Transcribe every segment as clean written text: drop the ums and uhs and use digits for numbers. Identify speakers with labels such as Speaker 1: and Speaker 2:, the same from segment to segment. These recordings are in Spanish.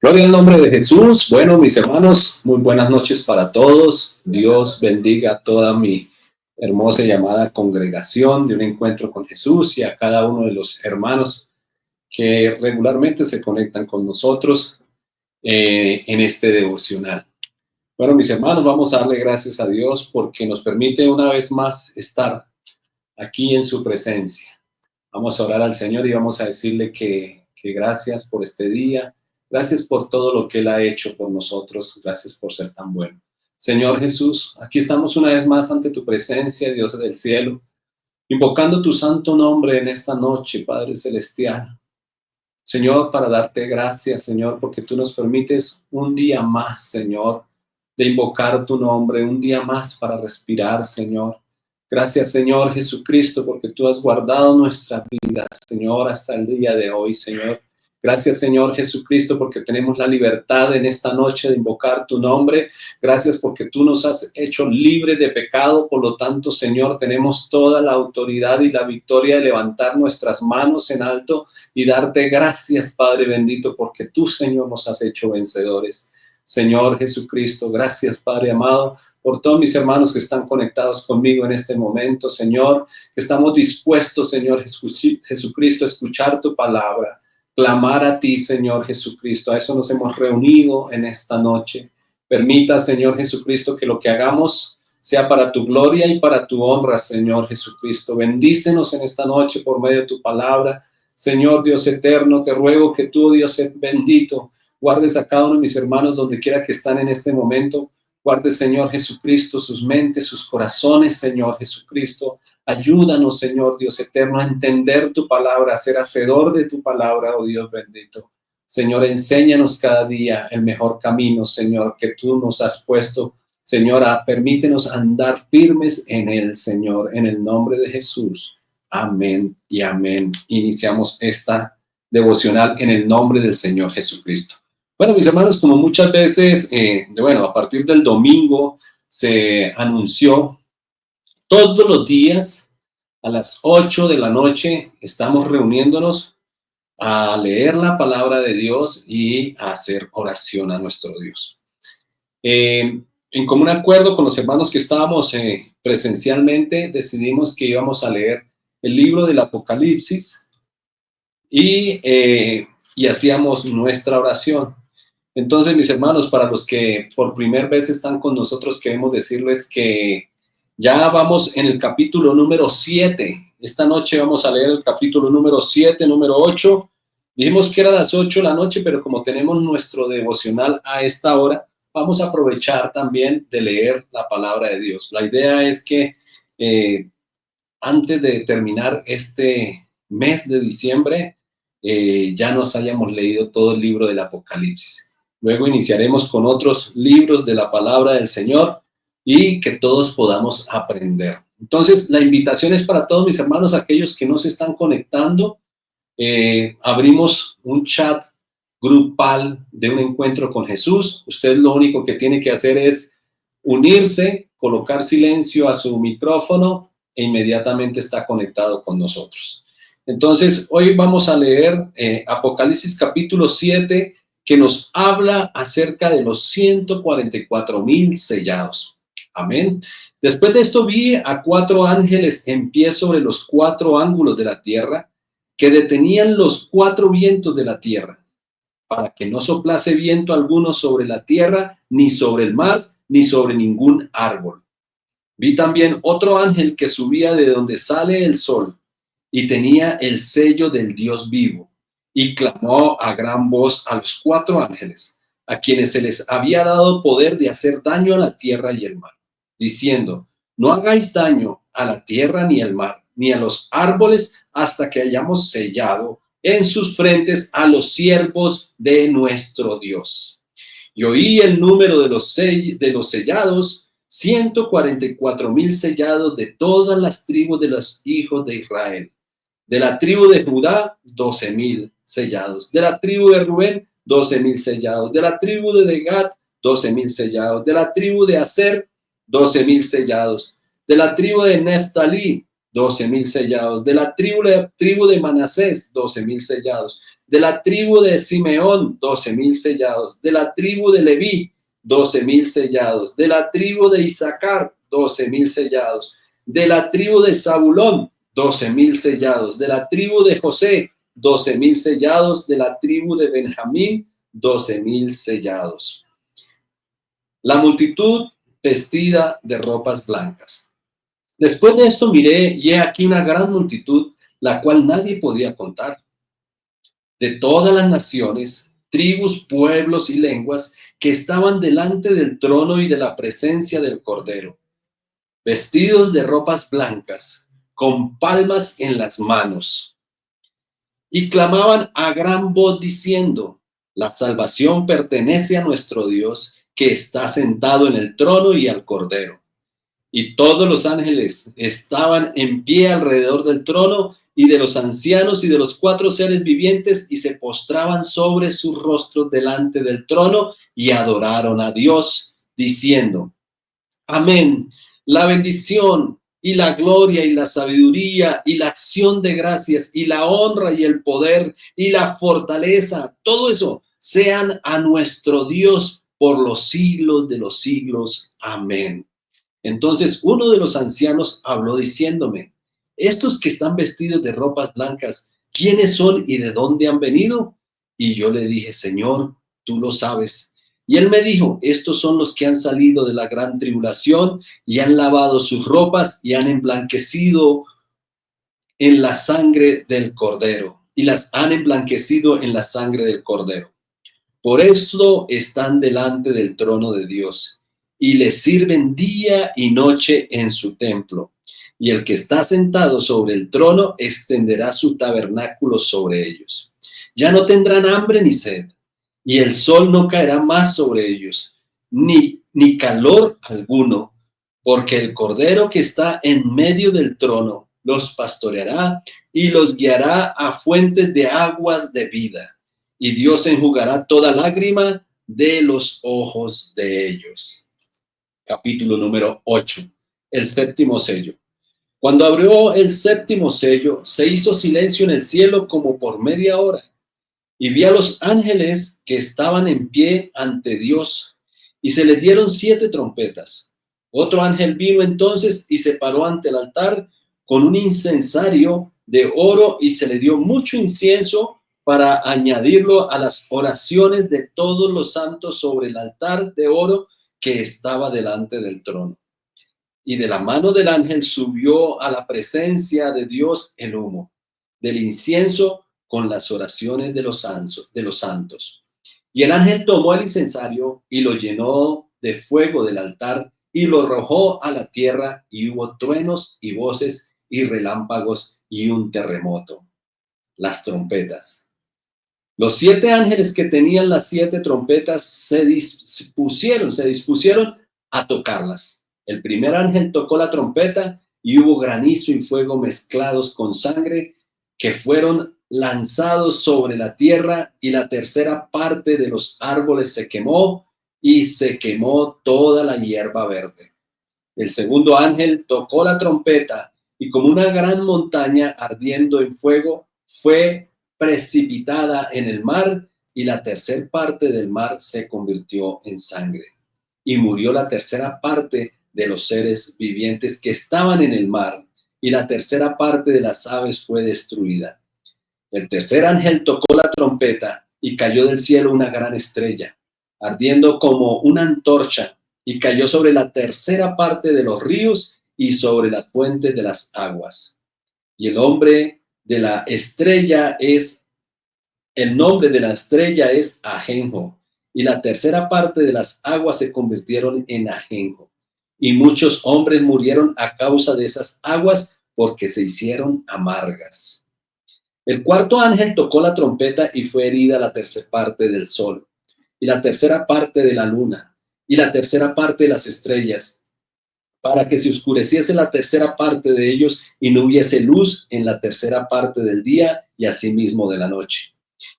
Speaker 1: Gloria al nombre de Jesús. Bueno, mis hermanos, muy buenas noches para todos. Dios bendiga a toda mi hermosa y amada congregación de un encuentro con Jesús y a cada uno de los hermanos que regularmente se conectan con nosotros en este devocional. Bueno, mis hermanos, vamos a darle gracias a Dios porque nos permite una vez más estar aquí en su presencia. Vamos a orar al Señor y vamos a decirle que gracias por este día. Gracias por todo lo que Él ha hecho por nosotros. Gracias por ser tan bueno. Señor Jesús, aquí estamos una vez más ante tu presencia, Dios del cielo, invocando tu santo nombre en esta noche, Padre Celestial. Señor, para darte gracias, Señor, porque tú nos permites un día más, Señor, de invocar tu nombre, un día más para respirar, Señor. Gracias, Señor Jesucristo, porque tú has guardado nuestra vida, Señor, hasta el día de hoy, Señor. Gracias, Señor Jesucristo, porque tenemos la libertad en esta noche de invocar tu nombre. Gracias porque tú nos has hecho libres de pecado. Por lo tanto, Señor, tenemos toda la autoridad y la victoria de levantar nuestras manos en alto y darte gracias, Padre bendito, porque tú, Señor, nos has hecho vencedores. Señor Jesucristo, gracias, Padre amado, por todos mis hermanos que están conectados conmigo en este momento, Señor, que estamos dispuestos, Señor Jesucristo, a escuchar tu palabra, clamar a ti, Señor Jesucristo. A eso nos hemos reunido en esta noche. Permita, Señor Jesucristo, que lo que hagamos sea para tu gloria y para tu honra, Señor Jesucristo. Bendícenos en esta noche por medio de tu palabra. Señor Dios eterno, te ruego que tú, Dios bendito, guardes a cada uno de mis hermanos donde quiera que están en este momento. Guarde, Señor Jesucristo, sus mentes, sus corazones, Señor Jesucristo. Ayúdanos, Señor Dios eterno, a entender tu palabra, a ser hacedor de tu palabra, oh Dios bendito. Señor, enséñanos cada día el mejor camino, Señor, que tú nos has puesto. Señora, permítenos andar firmes en él, Señor, en el nombre de Jesús. Amén y amén. Iniciamos esta devocional en el nombre del Señor Jesucristo. Bueno, mis hermanos, como muchas veces, a partir del domingo se anunció, todos los días a las 8 de la noche estamos reuniéndonos a leer la palabra de Dios y a hacer oración a nuestro Dios. En común acuerdo con los hermanos que estábamos presencialmente, decidimos que íbamos a leer el libro del Apocalipsis y hacíamos nuestra oración. Entonces, mis hermanos, para los que por primera vez están con nosotros, queremos decirles que ya vamos en el capítulo número 7. Esta noche vamos a leer el capítulo número 7, número 8. Dijimos que era a las 8 de la noche, pero como tenemos nuestro devocional a esta hora, vamos a aprovechar también de leer la palabra de Dios. La idea es que antes de terminar este mes de diciembre, ya nos hayamos leído todo el libro del Apocalipsis. Luego iniciaremos con otros libros de la palabra del Señor y que todos podamos aprender. Entonces, la invitación es para todos mis hermanos, aquellos que no se están conectando. Abrimos un chat grupal de un encuentro con Jesús. Usted lo único que tiene que hacer es unirse, colocar silencio a su micrófono e inmediatamente está conectado con nosotros. Entonces, hoy vamos a leer Apocalipsis capítulo 7, que nos habla acerca de los 144,000 sellados. Amén. Después de esto vi a 4 ángeles en pie sobre los 4 ángulos de la tierra, que detenían los 4 vientos de la tierra, para que no soplase viento alguno sobre la tierra, ni sobre el mar, ni sobre ningún árbol. Vi también otro ángel que subía de donde sale el sol, y tenía el sello del Dios vivo, y clamó a gran voz a los 4 ángeles, a quienes se les había dado poder de hacer daño a la tierra y el mar, diciendo: no hagáis daño a la tierra ni al mar, ni a los árboles, hasta que hayamos sellado en sus frentes a los siervos de nuestro Dios. Y oí el número de los sellados, 144,000 sellados de todas las tribus de los hijos de Israel. De la tribu de Judá, 12,000 sellados. De la tribu de Rubén, 12,000 sellados. De la tribu de Gad, 12,000 sellados. De la tribu de Aser, 12,000 sellados. De la tribu de Neftalí, 12,000 sellados. De la tribu de Manasés, 12,000 sellados. De la tribu de Simeón, 12,000 sellados. De la tribu de Leví, 12,000 sellados. De la tribu de Isaacar, 12,000 sellados. De la tribu de Zabulón, 12,000 sellados. De la tribu de José, 12,000 sellados. De la tribu de Benjamín, 12,000 sellados. La multitud vestida de ropas blancas. Después de esto miré, y he aquí una gran multitud, la cual nadie podía contar, de todas las naciones, tribus, pueblos y lenguas, que estaban delante del trono y de la presencia del Cordero, vestidos de ropas blancas, con palmas en las manos, y clamaban a gran voz diciendo: la salvación pertenece a nuestro Dios, que está sentado en el trono, y al Cordero. Y todos los ángeles estaban en pie alrededor del trono y de los ancianos y de los 4 seres vivientes, y se postraban sobre sus rostros delante del trono y adoraron a Dios, diciendo: amén. La bendición y la gloria y la sabiduría y la acción de gracias y la honra y el poder y la fortaleza, todo eso sean a nuestro Dios por los siglos de los siglos. Amén. Entonces uno de los ancianos habló diciéndome: estos que están vestidos de ropas blancas, ¿quiénes son y de dónde han venido? Y yo le dije: Señor, tú lo sabes. Y él me dijo: estos son los que han salido de la gran tribulación y han lavado sus ropas y han emblanquecido en la sangre del Cordero. Y las han emblanquecido en la sangre del Cordero. Por esto están delante del trono de Dios y le sirven día y noche en su templo. Y el que está sentado sobre el trono extenderá su tabernáculo sobre ellos. Ya no tendrán hambre ni sed, y el sol no caerá más sobre ellos, ni calor alguno, porque el Cordero que está en medio del trono los pastoreará y los guiará a fuentes de aguas de vida. Y Dios enjugará toda lágrima de los ojos de ellos. Capítulo número 8. El séptimo sello. Cuando abrió el séptimo sello, se hizo silencio en el cielo como por media hora. Y vi a los ángeles que estaban en pie ante Dios, y se les dieron 7 trompetas. Otro ángel vino entonces y se paró ante el altar con un incensario de oro, y se le dio mucho incienso para añadirlo a las oraciones de todos los santos sobre el altar de oro que estaba delante del trono. Y de la mano del ángel subió a la presencia de Dios el humo del incienso con las oraciones de los santos. Y el ángel tomó el incensario y lo llenó de fuego del altar y lo arrojó a la tierra, y hubo truenos y voces y relámpagos y un terremoto. Las trompetas. Los 7 ángeles que tenían las 7 trompetas se dispusieron a tocarlas. El primer ángel tocó la trompeta y hubo granizo y fuego mezclados con sangre, que fueron lanzados sobre la tierra, y la tercera parte de los árboles se quemó, y se quemó toda la hierba verde. El segundo ángel tocó la trompeta, y como una gran montaña ardiendo en fuego fue precipitada en el mar, y la tercera parte del mar se convirtió en sangre. Y murió la tercera parte de los seres vivientes que estaban en el mar, y la tercera parte de las aves fue destruida. El tercer ángel tocó la trompeta, y cayó del cielo una gran estrella, ardiendo como una antorcha, y cayó sobre la tercera parte de los ríos y sobre las fuentes de las aguas. Y el nombre de la estrella es Ajenjo, y la tercera parte de las aguas se convirtieron en ajenjo. Y muchos hombres murieron a causa de esas aguas, porque se hicieron amargas. El cuarto ángel tocó la trompeta, y fue herida la tercera parte del sol, y la tercera parte de la luna, y la tercera parte de las estrellas, para que se oscureciese la tercera parte de ellos, y no hubiese luz en la tercera parte del día, y asimismo de la noche.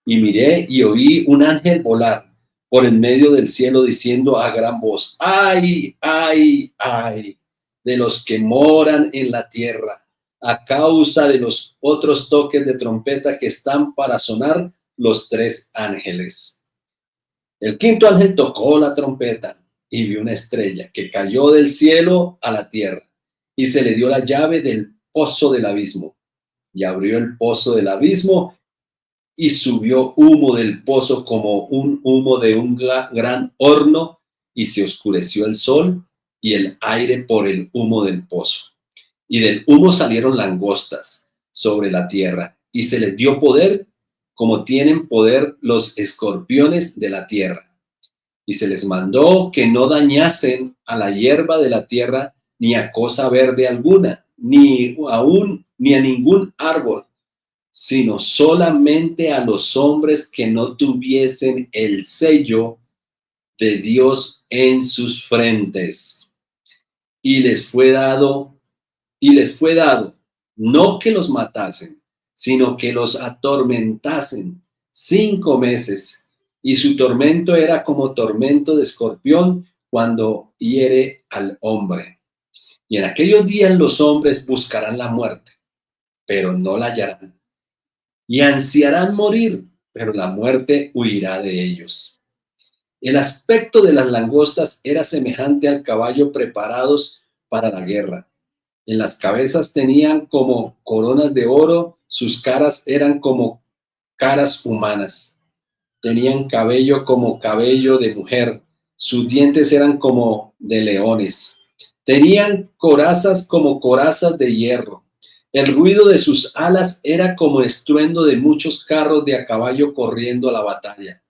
Speaker 1: Y miré y oí un ángel volar por en medio del cielo, diciendo a gran voz: ¡ay, ay, ay! De los que moran en la tierra, a causa de los otros toques de trompeta que están para sonar, los 3 ángeles. El quinto ángel tocó la trompeta y vio una estrella que cayó del cielo a la tierra, y se le dio la llave del pozo del abismo, y abrió el pozo del abismo, y subió humo del pozo como un humo de un gran horno, y se oscureció el sol y el aire por el humo del pozo. Y del humo salieron langostas sobre la tierra, y se les dio poder como tienen poder los escorpiones de la tierra. Y se les mandó que no dañasen a la hierba de la tierra, ni a cosa verde alguna, ni a ningún árbol, sino solamente a los hombres que no tuviesen el sello de Dios en sus frentes. Y les fue dado, no que los matasen, sino que los atormentasen 5 meses. Y su tormento era como tormento de escorpión cuando hiere al hombre. Y en aquellos días los hombres buscarán la muerte, pero no la hallarán. Y ansiarán morir, pero la muerte huirá de ellos. El aspecto de las langostas era semejante al caballo preparados para la guerra. En las cabezas tenían como coronas de oro, sus caras eran como caras humanas. Tenían cabello como cabello de mujer, sus dientes eran como de leones. Tenían corazas como corazas de hierro. El ruido de sus alas era como estruendo de muchos carros de a caballo corriendo a la batalla.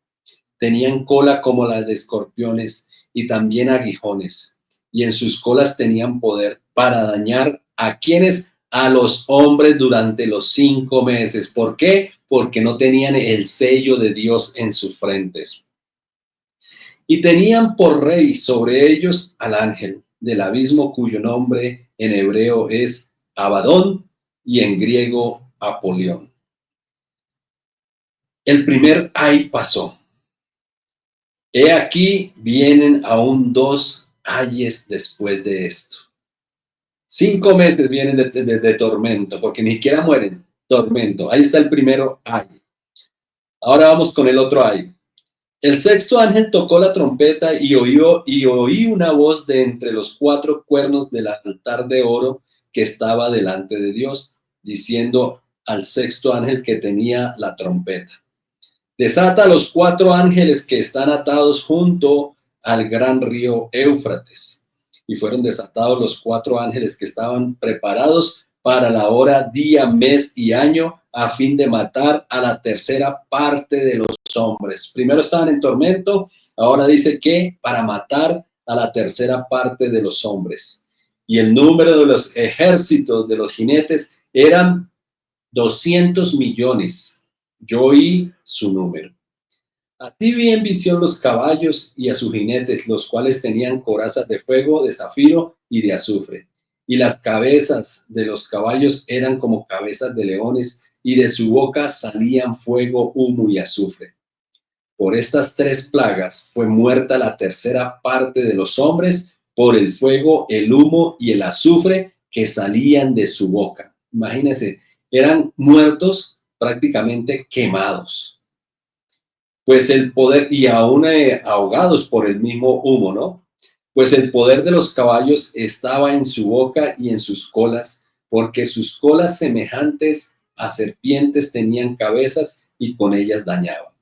Speaker 1: Tenían cola como la de escorpiones y también aguijones, y en sus colas tenían poder para dañar a quienes, a los hombres durante los 5 meses. ¿Por qué? Porque no tenían el sello de Dios en sus frentes. Y tenían por rey sobre ellos al ángel del abismo, cuyo nombre en hebreo es Abadón y en griego Apolión. El primer ay pasó. He aquí vienen aún 2 ayes después de esto. 5 meses vienen de tormento, porque ni siquiera mueren, tormento. Ahí está el primero ay. Ahora vamos con el otro ay. El sexto ángel tocó la trompeta y oí una voz de entre los 4 cuernos del altar de oro que estaba delante de Dios, diciendo al sexto ángel que tenía la trompeta: desata a los 4 ángeles que están atados junto al gran río Éufrates. Y fueron desatados los 4 ángeles que estaban preparados para la hora, día, mes y año, a fin de matar a la tercera parte de los hombres. Primero estaban en tormento, ahora dice que para matar a la tercera parte de los hombres. Y el número de los ejércitos de los jinetes eran 200 millones. Yo oí su número. Así vi en visión los caballos y a sus jinetes, los cuales tenían corazas de fuego, de zafiro y de azufre. Y las cabezas de los caballos eran como cabezas de leones, y de su boca salían fuego, humo y azufre. Por estas 3 plagas fue muerta la tercera parte de los hombres, por el fuego, el humo y el azufre que salían de su boca. Imagínense, eran muertos prácticamente quemados. Pues el poder, y aún ahogados por el mismo humo, ¿no? Pues el poder de los caballos estaba en su boca y en sus colas, porque sus colas semejantes a serpientes tenían cabezas y con ellas dañaban.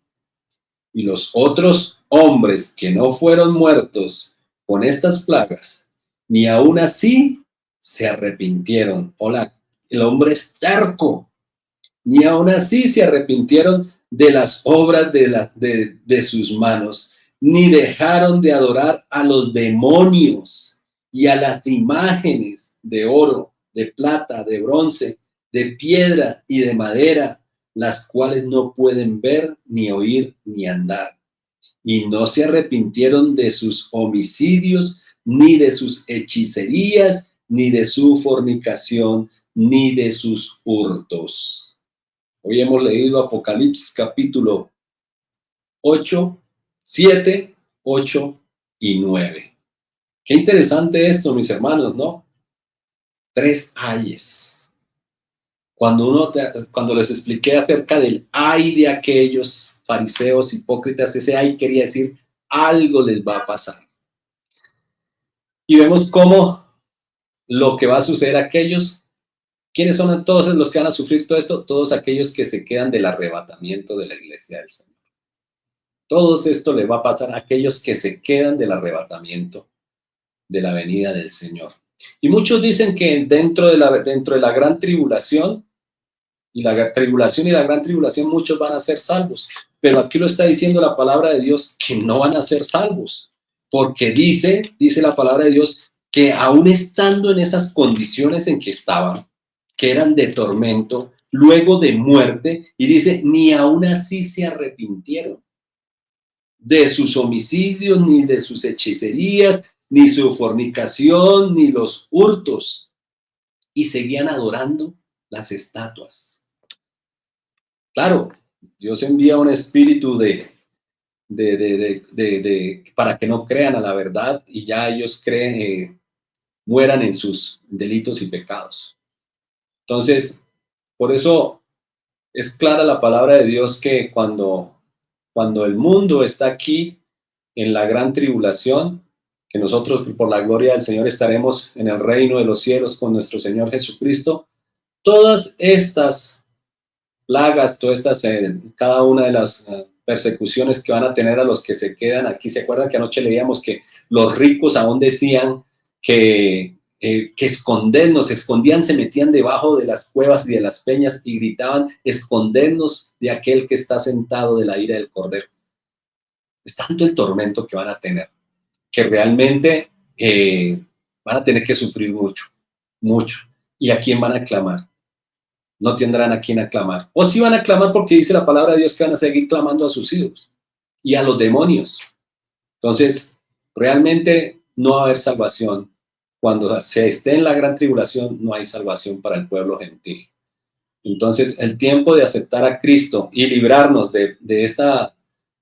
Speaker 1: Y los otros hombres que no fueron muertos con estas plagas, ni aún así se arrepintieron. Hola, el hombre es terco. Ni aún así se arrepintieron de las obras de sus manos, ni dejaron de adorar a los demonios y a las imágenes de oro, de plata, de bronce, de piedra y de madera, las cuales no pueden ver, ni oír, ni andar. Y no se arrepintieron de sus homicidios, ni de sus hechicerías, ni de su fornicación, ni de sus hurtos. Hoy hemos leído Apocalipsis capítulo 8, 7, 8 y 9. Qué interesante esto, mis hermanos, ¿no? 3 ayes. Cuando les expliqué acerca del ay de aquellos fariseos hipócritas, ese ay quería decir algo les va a pasar. Y vemos cómo lo que va a suceder a aquellos, ¿quiénes son entonces los que van a sufrir todo esto? Todos aquellos que se quedan del arrebatamiento de la iglesia del Señor. Todo esto le va a pasar a aquellos que se quedan del arrebatamiento de la venida del Señor. Y muchos dicen que dentro de la gran tribulación, y la gran tribulación, muchos van a ser salvos. Pero aquí lo está diciendo la palabra de Dios que no van a ser salvos. Porque dice la palabra de Dios que aún estando en esas condiciones en que estaban, que eran de tormento, luego de muerte, y dice, ni aún así se arrepintieron de sus homicidios, ni de sus hechicerías, ni su fornicación, ni los hurtos, y seguían adorando las estatuas. Claro, Dios envía un espíritu para que no crean a la verdad y ya ellos mueran en sus delitos y pecados. Entonces, por eso es clara la palabra de Dios que cuando el mundo está aquí en la gran tribulación, que nosotros por la gloria del Señor estaremos en el reino de los cielos con nuestro Señor Jesucristo, todas estas plagas, cada una de las persecuciones que van a tener a los que se quedan aquí. ¿Se acuerdan que anoche leíamos que los ricos aún decían que se escondían, se metían debajo de las cuevas y de las peñas y gritaban, escondernos de aquel que está sentado de la ira del Cordero? Es tanto el tormento que van a tener, que realmente van a tener que sufrir mucho, mucho. ¿Y a quién van a clamar? No tendrán a quién aclamar. O sí van a clamar porque dice la palabra de Dios que van a seguir clamando a sus ídolos y a los demonios. Entonces, realmente no va a haber salvación. Cuando se esté en la gran tribulación, no hay salvación para el pueblo gentil. Entonces, el tiempo de aceptar a Cristo y librarnos de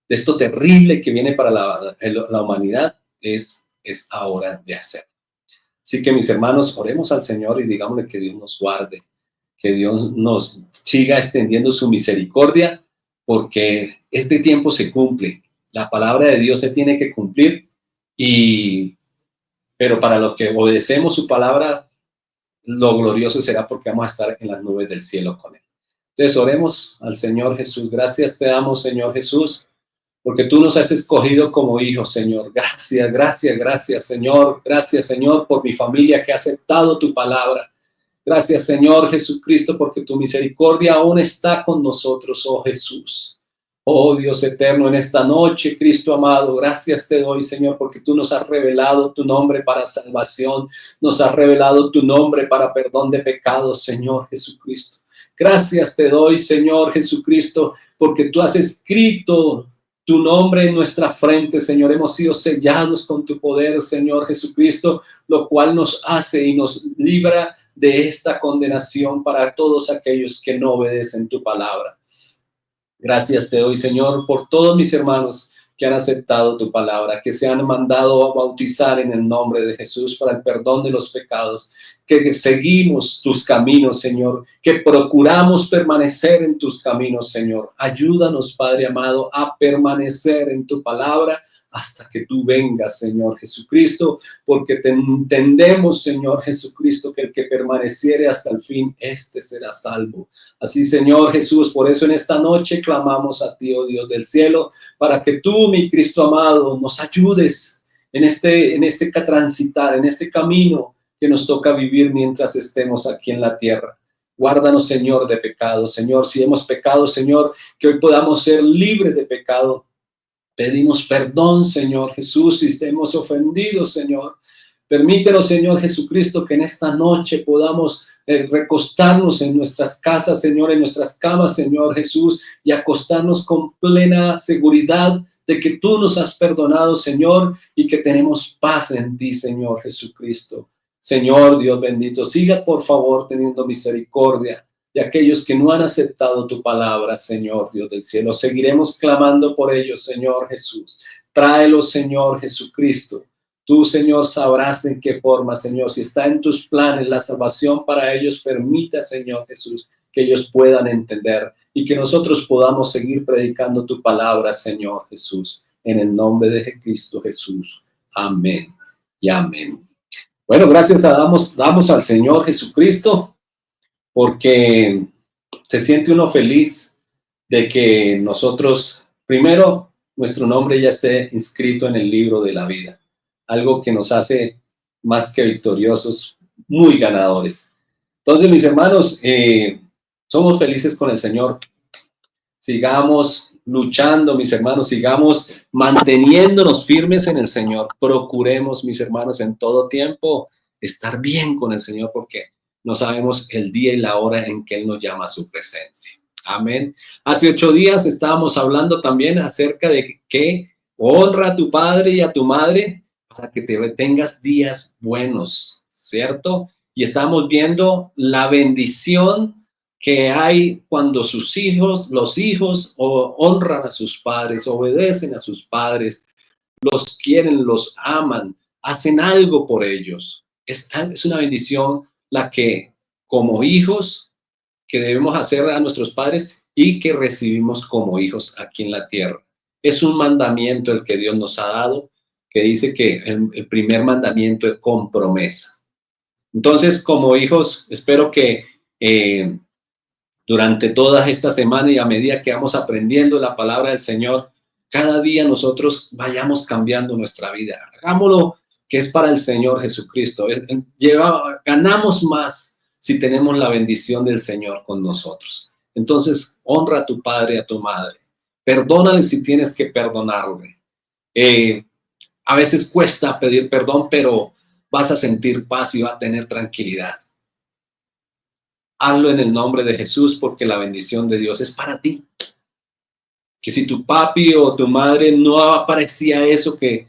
Speaker 1: esto terrible que viene para la humanidad es ahora de hacer. Así que, mis hermanos, oremos al Señor y digámosle que Dios nos guarde, que Dios nos siga extendiendo su misericordia, porque este tiempo se cumple. La palabra de Dios se tiene que cumplir, pero para los que obedecemos su palabra, lo glorioso será porque vamos a estar en las nubes del cielo con Él. Entonces oremos al Señor Jesús. Gracias te damos, Señor Jesús, porque tú nos has escogido como hijos, Señor. Gracias, gracias, gracias, Señor. Gracias, Señor, por mi familia que ha aceptado tu palabra. Gracias, Señor Jesucristo, porque tu misericordia aún está con nosotros, oh Jesús. Oh Dios eterno, en esta noche, Cristo amado, gracias te doy, Señor, porque tú nos has revelado tu nombre para salvación, nos has revelado tu nombre para perdón de pecados, Señor Jesucristo. Gracias te doy, Señor Jesucristo, porque tú has escrito tu nombre en nuestra frente, Señor. Hemos sido sellados con tu poder, Señor Jesucristo, lo cual nos hace y nos libra de esta condenación para todos aquellos que no obedecen tu palabra. Gracias te doy, Señor, por todos mis hermanos que han aceptado tu palabra, que se han mandado a bautizar en el nombre de Jesús para el perdón de los pecados, que seguimos tus caminos, Señor, que procuramos permanecer en tus caminos, Señor. Ayúdanos, Padre amado, a permanecer en tu palabra hasta que tú vengas, Señor Jesucristo, porque te entendemos, Señor Jesucristo, que el que permaneciere hasta el fin, este será salvo. Así, Señor Jesús, por eso en esta noche clamamos a ti, oh Dios del cielo, para que tú, mi Cristo amado, nos ayudes en este transitar, en este camino que nos toca vivir mientras estemos aquí en la tierra. Guárdanos, Señor, de pecado. Señor, si hemos pecado, Señor, que hoy podamos ser libres de pecado. Pedimos perdón, Señor Jesús, si te hemos ofendido, Señor. Permítenos, Señor Jesucristo, que en esta noche podamos recostarnos en nuestras casas, Señor, en nuestras camas, Señor Jesús, y acostarnos con plena seguridad de que tú nos has perdonado, Señor, y que tenemos paz en ti, Señor Jesucristo. Señor Dios bendito, siga por favor teniendo misericordia de aquellos que no han aceptado tu palabra, Señor Dios del cielo. Seguiremos clamando por ellos, Señor Jesús. Tráelos, Señor Jesucristo. Tú, Señor, sabrás en qué forma, Señor. Si está en tus planes la salvación para ellos, permita, Señor Jesús, que ellos puedan entender y que nosotros podamos seguir predicando tu palabra, Señor Jesús, en el nombre de Cristo Jesús. Amén y amén. Bueno, gracias damos al Señor Jesucristo, porque se siente uno feliz de que nosotros, primero, nuestro nombre ya esté inscrito en el libro de la vida, algo que nos hace más que victoriosos, muy ganadores. Entonces, mis hermanos, somos felices con el Señor. Sigamos luchando, mis hermanos, sigamos manteniéndonos firmes en el Señor. Procuremos, mis hermanos, en todo tiempo estar bien con el Señor, porque no sabemos el día y la hora en que Él nos llama a su presencia. Amén. Hace 8 días estábamos hablando también acerca de que honra a tu padre y a tu madre para que tengas días buenos, ¿cierto? Y estamos viendo la bendición que hay cuando los hijos honran a sus padres, obedecen a sus padres, los quieren, los aman, hacen algo por ellos. Es una bendición la que como hijos que debemos hacer a nuestros padres y que recibimos como hijos aquí en la tierra. Es un mandamiento el que Dios nos ha dado, que dice que el primer mandamiento es con promesa. Entonces, como hijos, espero que durante toda esta semana y a medida que vamos aprendiendo la palabra del Señor, cada día nosotros vayamos cambiando nuestra vida. Hagámoslo que es para el Señor Jesucristo. Ganamos más si tenemos la bendición del Señor con nosotros. Entonces, honra a tu padre y a tu madre. Perdónale si tienes que perdonarle. A veces cuesta pedir perdón, pero vas a sentir paz y vas a tener tranquilidad. Hazlo en el nombre de Jesús, porque la bendición de Dios es para ti. Que si tu papi o tu madre no aparecía eso que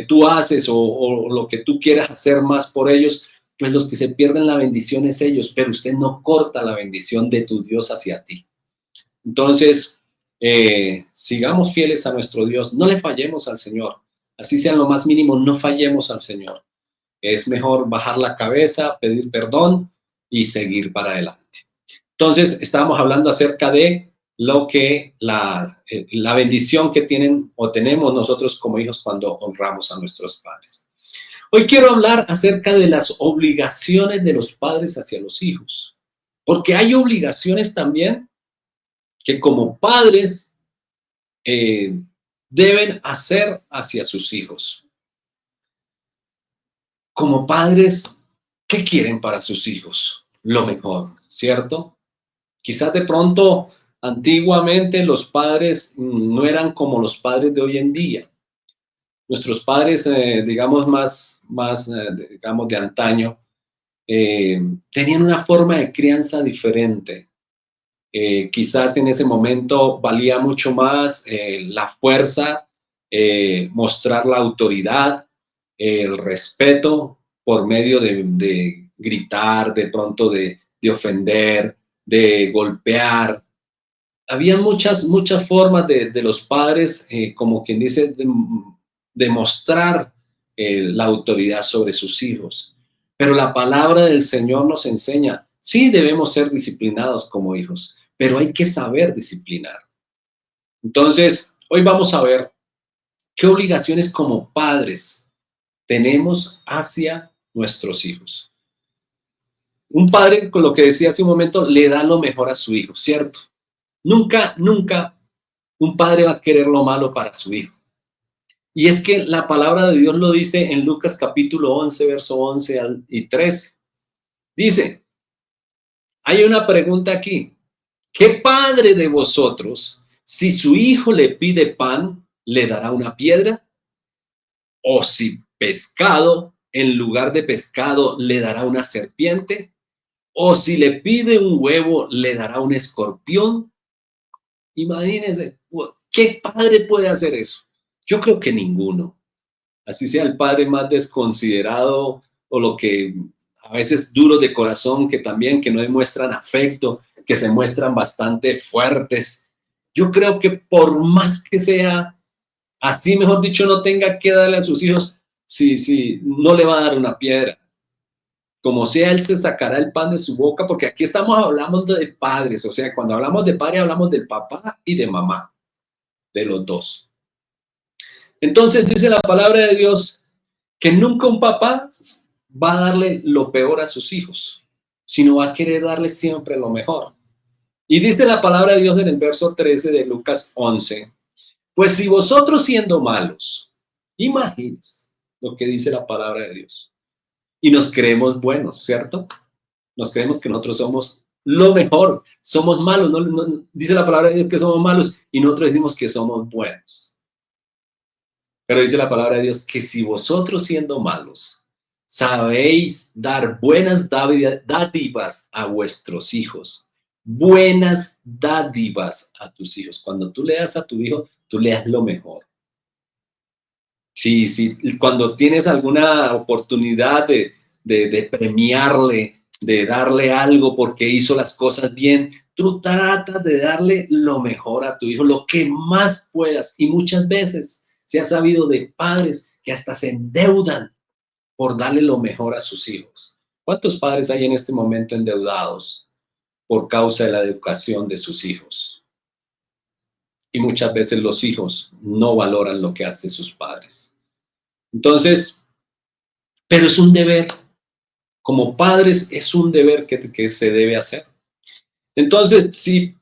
Speaker 1: tú haces o lo que tú quieras hacer más por ellos, pues los que se pierden la bendición es ellos, pero usted no corta la bendición de tu Dios hacia ti. Entonces, sigamos fieles a nuestro Dios, no le fallemos al Señor, así sea lo más mínimo, no fallemos al Señor. Es mejor bajar la cabeza, pedir perdón y seguir para adelante. Entonces, estábamos hablando acerca de lo que la bendición que tienen o tenemos nosotros como hijos cuando honramos a nuestros padres. Hoy quiero hablar acerca de las obligaciones de los padres hacia los hijos, porque hay obligaciones también que como padres deben hacer hacia sus hijos. Como padres, ¿qué quieren para sus hijos? Lo mejor, ¿cierto? Quizás de pronto, antiguamente los padres no eran como los padres de hoy en día. Nuestros padres, digamos, digamos, de antaño, tenían una forma de crianza diferente. Quizás en ese momento valía mucho más la fuerza, mostrar la autoridad, el respeto por medio de gritar, de pronto de ofender, de golpear. Había muchas formas de los padres, como quien dice, de mostrar la autoridad sobre sus hijos. Pero la palabra del Señor nos enseña, sí debemos ser disciplinados como hijos, pero hay que saber disciplinar. Entonces, hoy vamos a ver qué obligaciones como padres tenemos hacia nuestros hijos. Un padre, con lo que decía hace un momento, le da lo mejor a su hijo, ¿cierto? Nunca un padre va a querer lo malo para su hijo. Y es que la palabra de Dios lo dice en Lucas capítulo 11, verso 11 y 13. Dice, hay una pregunta aquí. ¿Qué padre de vosotros, si su hijo le pide pan, le dará una piedra? ¿O si pescado, en lugar de pescado, le dará una serpiente? ¿O si le pide un huevo, le dará un escorpión? Imagínense, ¿qué padre puede hacer eso? Yo creo que ninguno. Así sea el padre más desconsiderado o lo que a veces duros de corazón, que no demuestran afecto, que se muestran bastante fuertes. Yo creo que por más que sea así, mejor dicho, no tenga que darle a sus hijos, sí, no le va a dar una piedra. Como sea, Él se sacará el pan de su boca, porque aquí hablamos de padres, o sea, cuando hablamos de padre, hablamos de papá y de mamá, de los dos. Entonces dice la palabra de Dios que nunca un papá va a darle lo peor a sus hijos, sino va a querer darle siempre lo mejor. Y dice la palabra de Dios en el verso 13 de Lucas 11, pues si vosotros siendo malos, imagínense lo que dice la palabra de Dios, y nos creemos buenos, ¿cierto? Nos creemos que nosotros somos lo mejor, somos malos, dice la palabra de Dios que somos malos y nosotros decimos que somos buenos. Pero dice la palabra de Dios que si vosotros siendo malos sabéis dar buenas dádivas a vuestros hijos, buenas dádivas a tus hijos. Cuando tú le das a tu hijo, tú le das lo mejor. Sí, cuando tienes alguna oportunidad de premiarle, de darle algo porque hizo las cosas bien, tú tratas de darle lo mejor a tu hijo, lo que más puedas. Y muchas veces se ha sabido de padres que hasta se endeudan por darle lo mejor a sus hijos. ¿Cuántos padres hay en este momento endeudados por causa de la educación de sus hijos? Y muchas veces los hijos no valoran lo que hacen sus padres. Entonces, pero es un deber. Como padres es un deber que se debe hacer. Entonces, si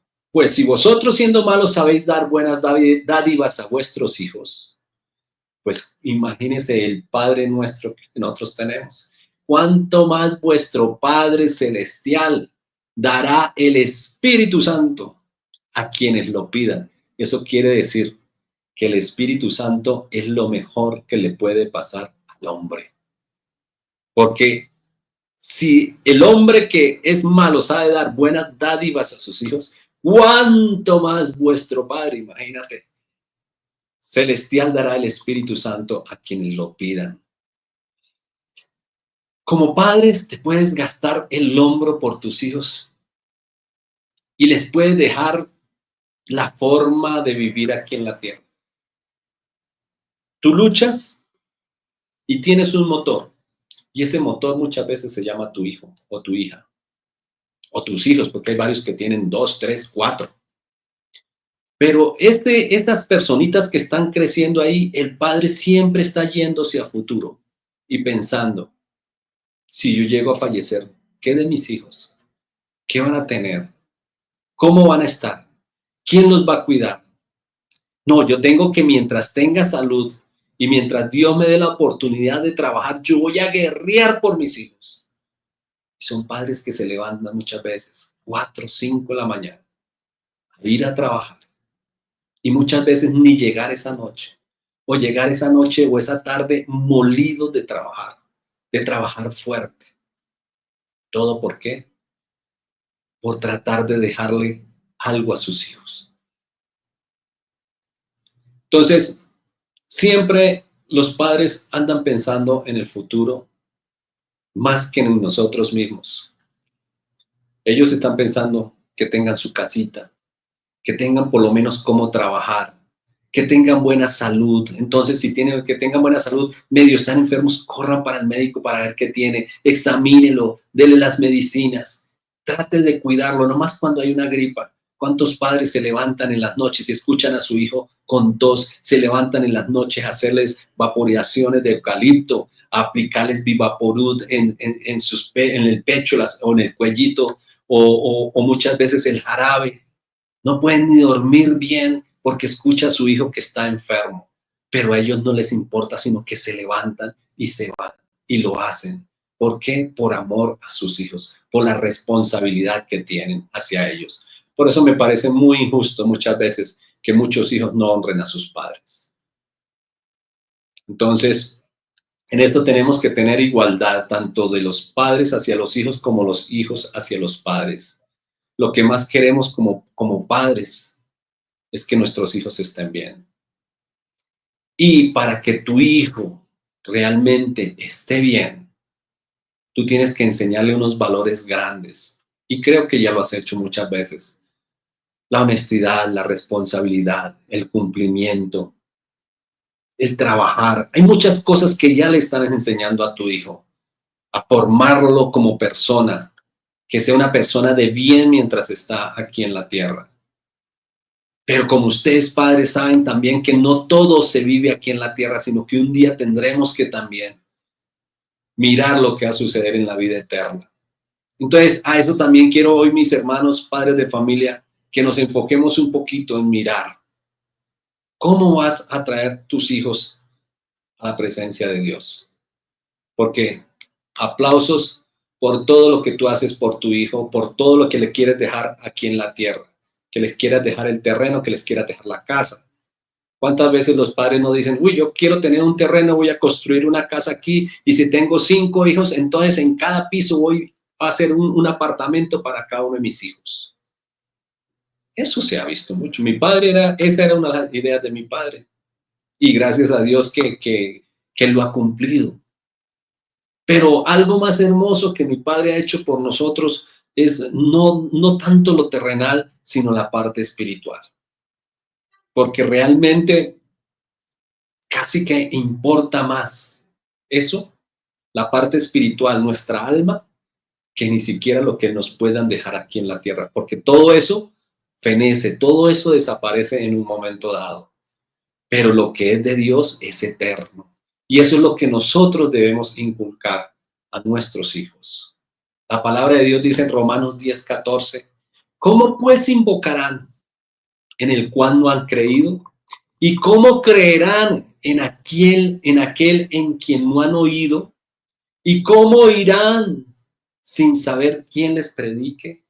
Speaker 1: vosotros siendo malos sabéis dar buenas dádivas a vuestros hijos, pues imagínense el Padre nuestro que nosotros tenemos. ¿Cuánto más vuestro Padre Celestial dará el Espíritu Santo a quienes lo pidan? Eso quiere decir que el Espíritu Santo es lo mejor que le puede pasar al hombre. Porque si el hombre que es malo sabe dar buenas dádivas a sus hijos, ¿cuánto más vuestro Padre, imagínate, celestial dará el Espíritu Santo a quienes lo pidan? Como padres te puedes gastar el hombro por tus hijos y les puedes dejar la forma de vivir aquí en la tierra. Tú luchas y tienes un motor, y ese motor muchas veces se llama tu hijo o tu hija, o tus hijos, porque hay varios que tienen 2, 3, 4. Pero estas personitas que están creciendo ahí, el padre siempre está yéndose a futuro y pensando, si yo llego a fallecer, ¿qué de mis hijos? ¿Qué van a tener? ¿Cómo van a estar? ¿Quién los va a cuidar? No, yo tengo que mientras tenga salud y mientras Dios me dé la oportunidad de trabajar, yo voy a guerrear por mis hijos. Y son padres que se levantan muchas veces, 4, 5 de la mañana, a ir a trabajar. Y muchas veces ni llegar esa noche, o llegar esa noche o esa tarde molidos de trabajar fuerte. ¿Todo por qué? Por tratar de dejarle algo a sus hijos. Entonces, siempre los padres andan pensando en el futuro más que en nosotros mismos. Ellos están pensando que tengan su casita, que tengan por lo menos cómo trabajar, que tengan buena salud. Entonces, si tienen que tengan buena salud, medio están enfermos, corran para el médico para ver qué tiene, examínelo, dele las medicinas, trate de cuidarlo, no más cuando hay una gripa. ¿Cuántos padres se levantan en las noches y escuchan a su hijo con tos? Se levantan en las noches a hacerles vaporizaciones de eucalipto, a aplicarles Vivaporud en el pecho o en el cuellito, o muchas veces el jarabe. No pueden ni dormir bien porque escucha a su hijo que está enfermo, pero a ellos no les importa, sino que se levantan y se van y lo hacen. ¿Por qué? Por amor a sus hijos, por la responsabilidad que tienen hacia ellos. Por eso me parece muy injusto muchas veces que muchos hijos no honren a sus padres. Entonces, en esto tenemos que tener igualdad tanto de los padres hacia los hijos como los hijos hacia los padres. Lo que más queremos como padres es que nuestros hijos estén bien. Y para que tu hijo realmente esté bien, tú tienes que enseñarle unos valores grandes. Y creo que ya lo has hecho muchas veces. La honestidad, la responsabilidad, el cumplimiento, el trabajar. Hay muchas cosas que ya le están enseñando a tu hijo. a formarlo como persona, que sea una persona de bien mientras está aquí en la tierra. Pero como ustedes, padres, saben también que no todo se vive aquí en la tierra, sino que un día tendremos que también mirar lo que va a suceder en la vida eterna. Entonces, a eso también quiero hoy, mis hermanos, padres de familia, que nos enfoquemos un poquito en mirar cómo vas a traer tus hijos a la presencia de Dios. Porque aplausos por todo lo que tú haces por tu hijo, por todo lo que le quieres dejar aquí en la tierra, que les quieras dejar el terreno, que les quieras dejar la casa. ¿Cuántas veces los padres no dicen, uy, yo quiero tener un terreno, voy a construir una casa aquí, y si tengo 5 hijos, entonces en cada piso voy a hacer un apartamento para cada uno de mis hijos? Eso se ha visto mucho. Esa era una de las ideas de mi padre. Y gracias a Dios que lo ha cumplido. Pero algo más hermoso que mi padre ha hecho por nosotros es no tanto lo terrenal, sino la parte espiritual. Porque realmente casi que importa más eso, la parte espiritual, nuestra alma, que ni siquiera lo que nos puedan dejar aquí en la tierra. Porque todo eso fenece, todo eso desaparece en un momento dado. Pero lo que es de Dios es eterno. Y eso es lo que nosotros debemos inculcar a nuestros hijos. La palabra de Dios dice en Romanos 10:14, ¿cómo pues invocarán en el cual no han creído? ¿Y cómo creerán en aquel en quien no han oído? ¿Y cómo irán sin saber quién les predique?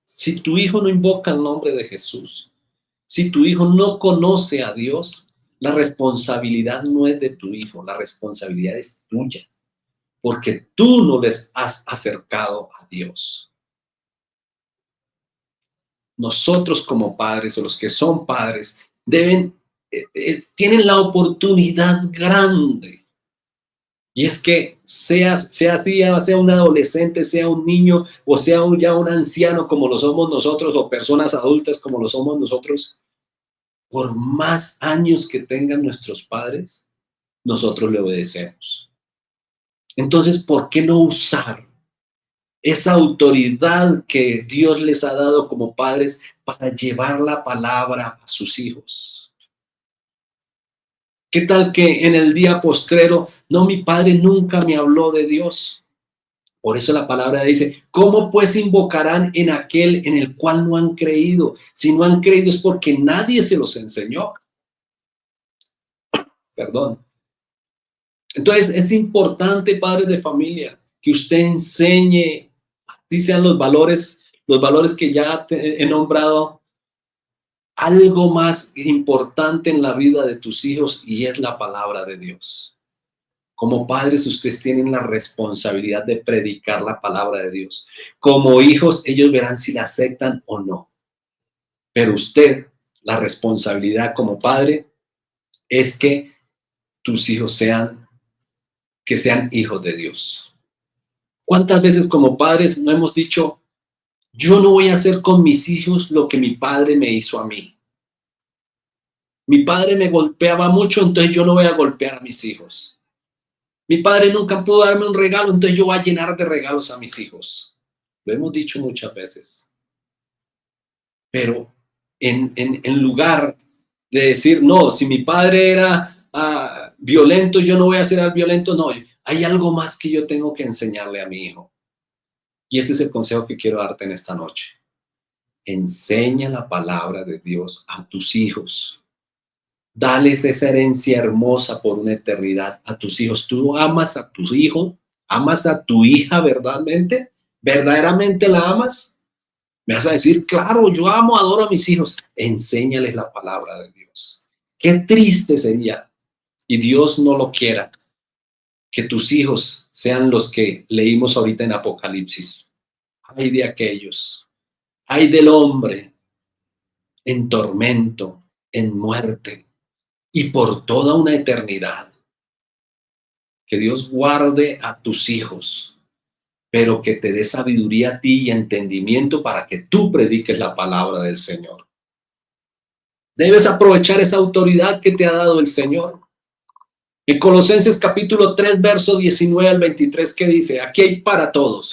Speaker 1: Si tu hijo no invoca el nombre de Jesús, si tu hijo no conoce a Dios, la responsabilidad no es de tu hijo, la responsabilidad es tuya, porque tú no les has acercado a Dios. Nosotros como padres o los que son padres tienen la oportunidad grande. Y es que sea un adolescente, sea un niño o sea ya un anciano como lo somos nosotros o personas adultas como lo somos nosotros, por más años que tengan nuestros padres, nosotros le obedecemos. Entonces, ¿por qué no usar esa autoridad que Dios les ha dado como padres para llevar la palabra a sus hijos? ¿Qué tal que en el día postrero, no, mi padre nunca me habló de Dios? Por eso la palabra dice, ¿cómo pues invocarán en aquel en el cual no han creído? Si no han creído es porque nadie se los enseñó. Perdón. Entonces es importante, padres de familia, que usted enseñe, así sean los valores que ya he nombrado, algo más importante en la vida de tus hijos y es la palabra de Dios. Como padres, ustedes tienen la responsabilidad de predicar la palabra de Dios. Como hijos, ellos verán si la aceptan o no. Pero usted, la responsabilidad como padre es que tus hijos sean hijos de Dios. ¿Cuántas veces como padres no hemos dicho, yo no voy a hacer con mis hijos lo que mi padre me hizo a mí? Mi padre me golpeaba mucho, entonces yo no voy a golpear a mis hijos. Mi padre nunca pudo darme un regalo, entonces yo voy a llenar de regalos a mis hijos. Lo hemos dicho muchas veces. Pero en lugar de decir, no, si mi padre era violento, yo no voy a ser al violento, no, hay algo más que yo tengo que enseñarle a mi hijo. Y ese es el consejo que quiero darte en esta noche. Enseña la palabra de Dios a tus hijos. Dales esa herencia hermosa por una eternidad a tus hijos. ¿Tú amas a tu hijo? ¿Amas a tu hija verdaderamente? ¿Verdaderamente la amas? Me vas a decir, claro, yo amo, adoro a mis hijos. Enséñales la palabra de Dios. Qué triste sería, y Dios no lo quiera, que tus hijos sean los que leímos ahorita en Apocalipsis. Ay de aquellos, ay del hombre en tormento, en muerte y por toda una eternidad. Que Dios guarde a tus hijos, pero que te dé sabiduría a ti y entendimiento para que tú prediques la palabra del Señor. Debes aprovechar esa autoridad que te ha dado el Señor. En Colosenses capítulo 3, verso 19 al 23, ¿qué dice? Aquí hay para todos.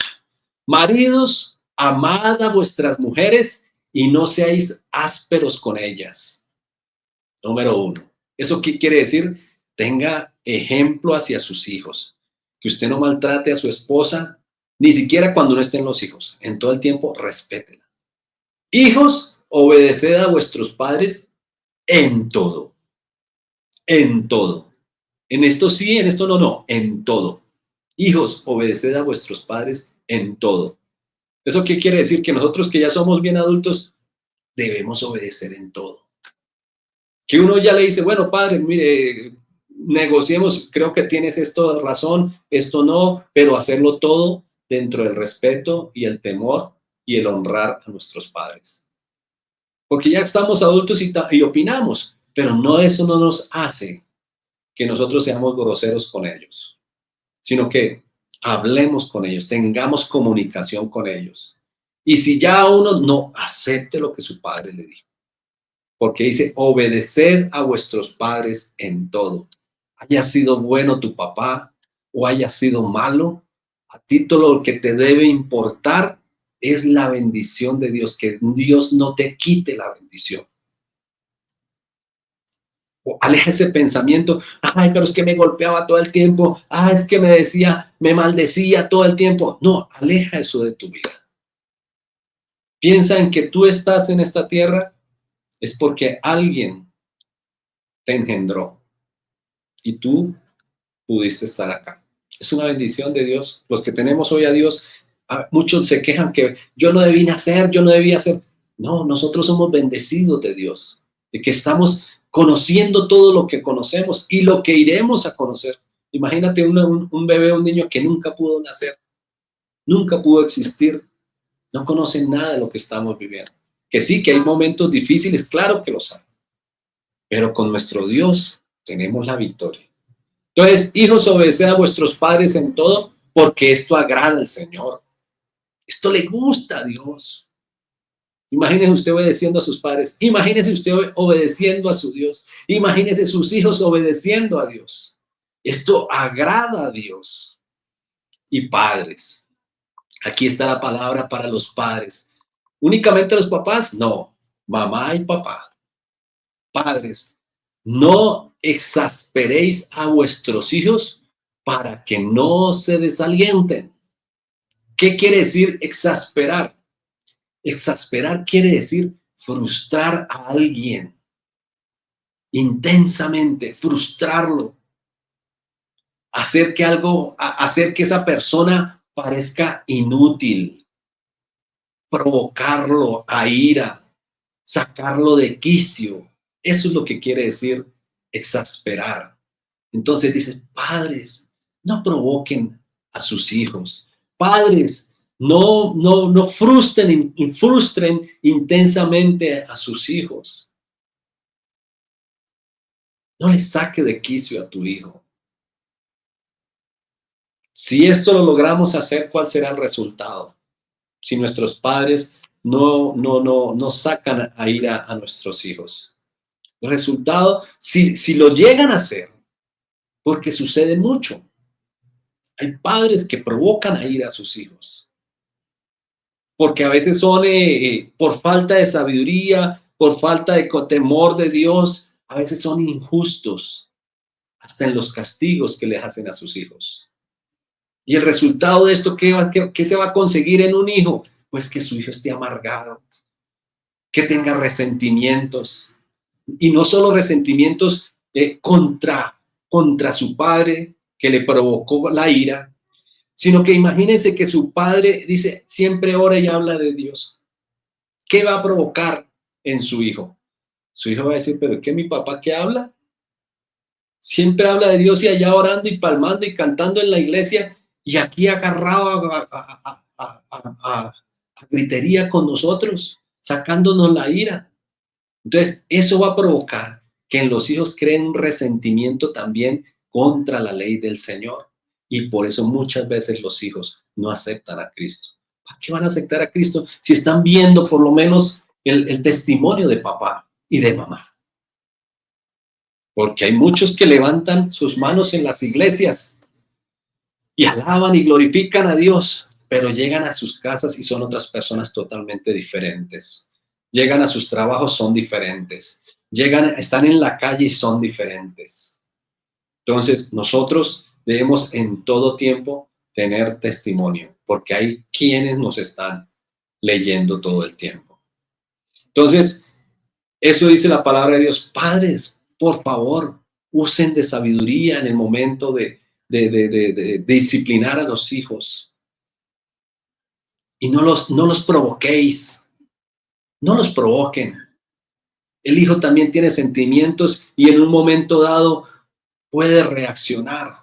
Speaker 1: Maridos, amad a vuestras mujeres y no seáis ásperos con ellas. Número uno. ¿Eso qué quiere decir? Tenga ejemplo hacia sus hijos. Que usted no maltrate a su esposa, ni siquiera cuando no estén los hijos. En todo el tiempo, respétela. Hijos, obedeced a vuestros padres en todo. En todo. En esto sí, en esto no, no. En todo. Hijos, obedeced a vuestros padres en todo. ¿Eso qué quiere decir? Que nosotros que ya somos bien adultos, debemos obedecer en todo. Que uno ya le dice, bueno, padre, mire, negociemos, creo que tienes esto de razón, esto no, pero hacerlo todo dentro del respeto y el temor y el honrar a nuestros padres. Porque ya estamos adultos y opinamos, pero no, eso no nos hace que nosotros seamos groseros con ellos, sino que hablemos con ellos, tengamos comunicación con ellos. Y si ya uno no acepte lo que su padre le dijo, porque dice, obedeced a vuestros padres en todo. Haya sido bueno tu papá o haya sido malo, a ti todo lo que te debe importar es la bendición de Dios, que Dios no te quite la bendición. O aleja ese pensamiento, ay, pero es que me golpeaba todo el tiempo, ay, es que me decía, me maldecía todo el tiempo. No, aleja eso de tu vida. Piensa en que tú estás en esta tierra es porque alguien te engendró y tú pudiste estar acá. Es una bendición de Dios. Los que tenemos hoy a Dios, muchos se quejan que yo no debí nacer, yo no debía hacer. No, nosotros somos bendecidos de Dios, de que estamos conociendo todo lo que conocemos y lo que iremos a conocer. Imagínate un bebé, un niño que nunca pudo nacer, nunca pudo existir, no conoce nada de lo que estamos viviendo. Que sí, que hay momentos difíciles, claro que los hay, pero con nuestro Dios tenemos la victoria. Entonces, hijos, obedeced a vuestros padres en todo, porque esto agrada al Señor. Esto le gusta a Dios. Imagínese usted obedeciendo a sus padres. Imagínese usted obedeciendo a su Dios. Imagínese sus hijos obedeciendo a Dios. Esto agrada a Dios. Y padres. Aquí está la palabra para los padres. ¿Únicamente los papás? No. Mamá y papá. Padres. No exasperéis a vuestros hijos para que no se desalienten. ¿Qué quiere decir exasperar? Exasperar quiere decir frustrar a alguien intensamente, frustrarlo, hacer que esa persona parezca inútil, provocarlo a ira, sacarlo de quicio. Eso es lo que quiere decir exasperar. Entonces dice, padres, no provoquen a sus hijos. Padres, no frustren intensamente a sus hijos. No le saque de quicio a tu hijo. Si esto lo logramos hacer, ¿cuál será el resultado? Si nuestros padres no sacan a ira a nuestros hijos. El resultado, si lo llegan a hacer, porque sucede mucho. Hay padres que provocan a ira a sus hijos. Porque a veces son por falta de sabiduría, por falta de temor de Dios, a veces son injustos, hasta en los castigos que les hacen a sus hijos. Y el resultado de esto, ¿qué se va a conseguir en un hijo? Pues que su hijo esté amargado, que tenga resentimientos, y no solo resentimientos contra su padre, que le provocó la ira, sino que imagínense que su padre dice, siempre ora y habla de Dios. ¿Qué va a provocar en su hijo? Su hijo va a decir, pero ¿qué mi papá qué habla? Siempre habla de Dios y allá orando y palmando y cantando en la iglesia y aquí agarrado a gritería con nosotros, sacándonos la ira. Entonces, eso va a provocar que en los hijos creen un resentimiento también contra la ley del Señor. Y por eso muchas veces los hijos no aceptan a Cristo. ¿Para qué van a aceptar a Cristo si están viendo por lo menos el testimonio de papá y de mamá? Porque hay muchos que levantan sus manos en las iglesias y alaban y glorifican a Dios, pero llegan a sus casas y son otras personas totalmente diferentes. Llegan a sus trabajos, son diferentes. Están en la calle y son diferentes. Entonces, nosotros debemos en todo tiempo tener testimonio, porque hay quienes nos están leyendo todo el tiempo. Entonces, eso dice la palabra de Dios. Padres, por favor, usen de sabiduría en el momento de disciplinar a los hijos. Y no los provoquéis. No los provoquen. El hijo también tiene sentimientos y en un momento dado puede reaccionar.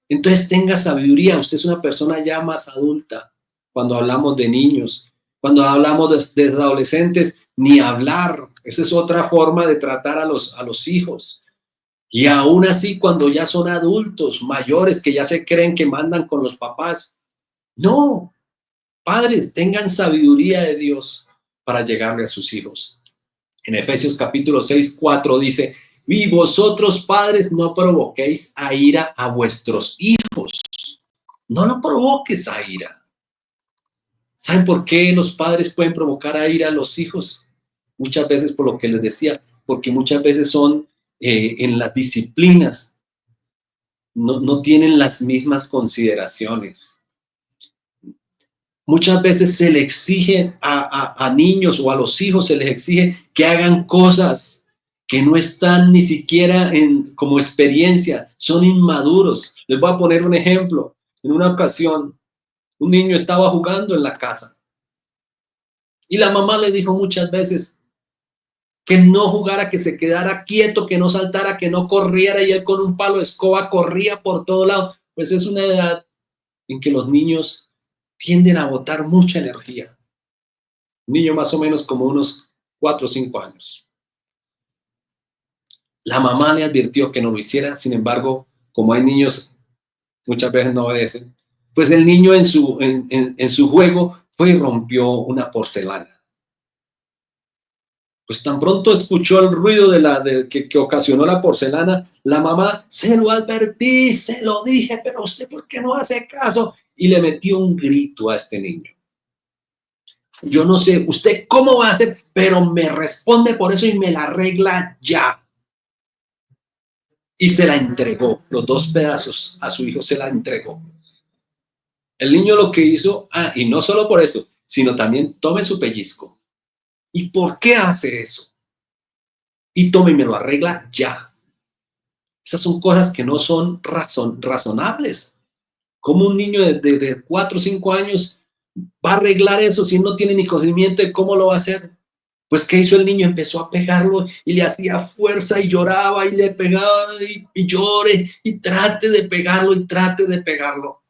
Speaker 1: Entonces tenga sabiduría. Usted es una persona ya más adulta. Cuando hablamos de niños, cuando hablamos de adolescentes, ni hablar. Esa es otra forma de tratar a los hijos. Y aún así, cuando ya son adultos, mayores, que ya se creen que mandan con los papás. No, padres, tengan sabiduría de Dios para llegarle a sus hijos. En Efesios capítulo 6:4 dice, y vosotros padres no provoquéis a ira a vuestros hijos. No lo provoques a ira. ¿Saben por qué los padres pueden provocar a ira a los hijos? Muchas veces por lo que les decía, porque muchas veces son en las disciplinas, no tienen las mismas consideraciones. Muchas veces se le exige a niños o a los hijos, se les exige que hagan cosas que no están ni siquiera como experiencia, son inmaduros. Les voy a poner un ejemplo. En una ocasión, un niño estaba jugando en la casa y la mamá le dijo muchas veces que no jugara, que se quedara quieto, que no saltara, que no corriera, y él con un palo de escoba corría por todo lado. Pues es una edad en que los niños tienden a botar mucha energía. Un niño más o menos como unos 4 o 5 años. La mamá le advirtió que no lo hiciera, sin embargo, como hay niños, muchas veces no obedecen, pues el niño en su juego fue y rompió una porcelana. Pues tan pronto escuchó el ruido que ocasionó la porcelana, la mamá, se lo advertí, se lo dije, pero usted, ¿por qué no hace caso? Y le metió un grito a este niño. Yo no sé usted cómo va a hacer, pero me responde por eso y me la arregla ya. Y se la entregó, los 2 pedazos a su hijo se la entregó. El niño lo que hizo, y no solo por eso, sino también tome su pellizco. ¿Y por qué hace eso? Y tome y me lo arregla ya. Esas son cosas que no son razonables. ¿Cómo un niño de 4 o 5 años va a arreglar eso si no tiene ni conocimiento de cómo lo va a hacer? Pues, ¿qué hizo el niño? Empezó a pegarlo y le hacía fuerza y lloraba y le pegaba y llore y trate de pegarlo y trate de pegarlo.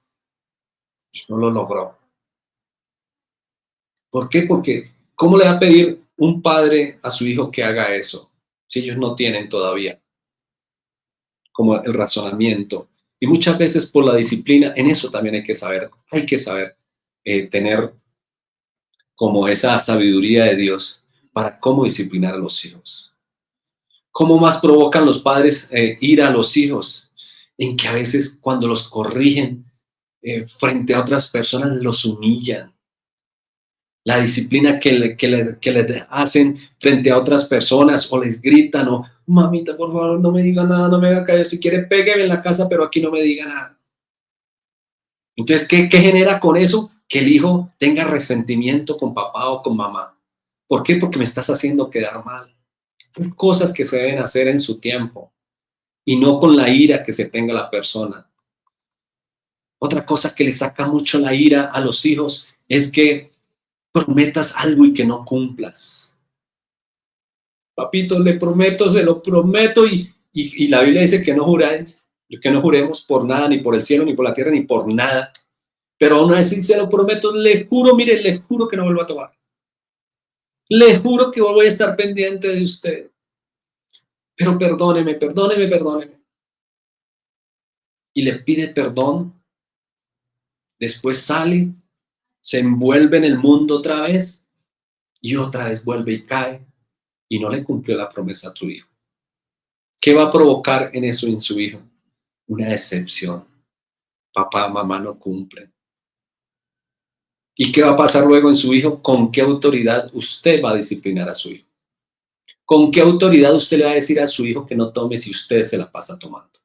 Speaker 1: Y no lo logró. ¿Por qué? Porque ¿cómo le va a pedir un padre a su hijo que haga eso si ellos no tienen todavía como el razonamiento? Y muchas veces por la disciplina, en eso también hay que saber tener como esa sabiduría de Dios para cómo disciplinar a los hijos. ¿Cómo más provocan los padres ira a los hijos? En que a veces cuando los corrigen frente a otras personas los humillan. La disciplina que le hacen frente a otras personas o les gritan o mamita, por favor, no me diga nada, no me haga caer, si quiere pégueme en la casa, pero aquí no me diga nada. Entonces, ¿qué genera con eso? Que el hijo tenga resentimiento con papá o con mamá. ¿Por qué? Porque me estás haciendo quedar mal. Hay cosas que se deben hacer en su tiempo y no con la ira que se tenga la persona. Otra cosa que le saca mucho la ira a los hijos es que prometas algo y que no cumplas. Papito, le prometo, se lo prometo y la Biblia dice que no juremos por nada, ni por el cielo, ni por la tierra, ni por nada. Pero aún así se lo prometo, le juro, mire, le juro que no vuelvo a tomar. Le juro que voy a estar pendiente de usted. Pero perdóneme, perdóneme, perdóneme. Y le pide perdón. Después sale, se envuelve en el mundo otra vez y otra vez vuelve y cae y no le cumplió la promesa a tu hijo. ¿Qué va a provocar en eso en su hijo? Una decepción. Papá, mamá no cumplen. ¿Y qué va a pasar luego en su hijo? ¿Con qué autoridad usted va a disciplinar a su hijo? ¿Con qué autoridad usted le va a decir a su hijo que no tome si usted se la pasa tomando?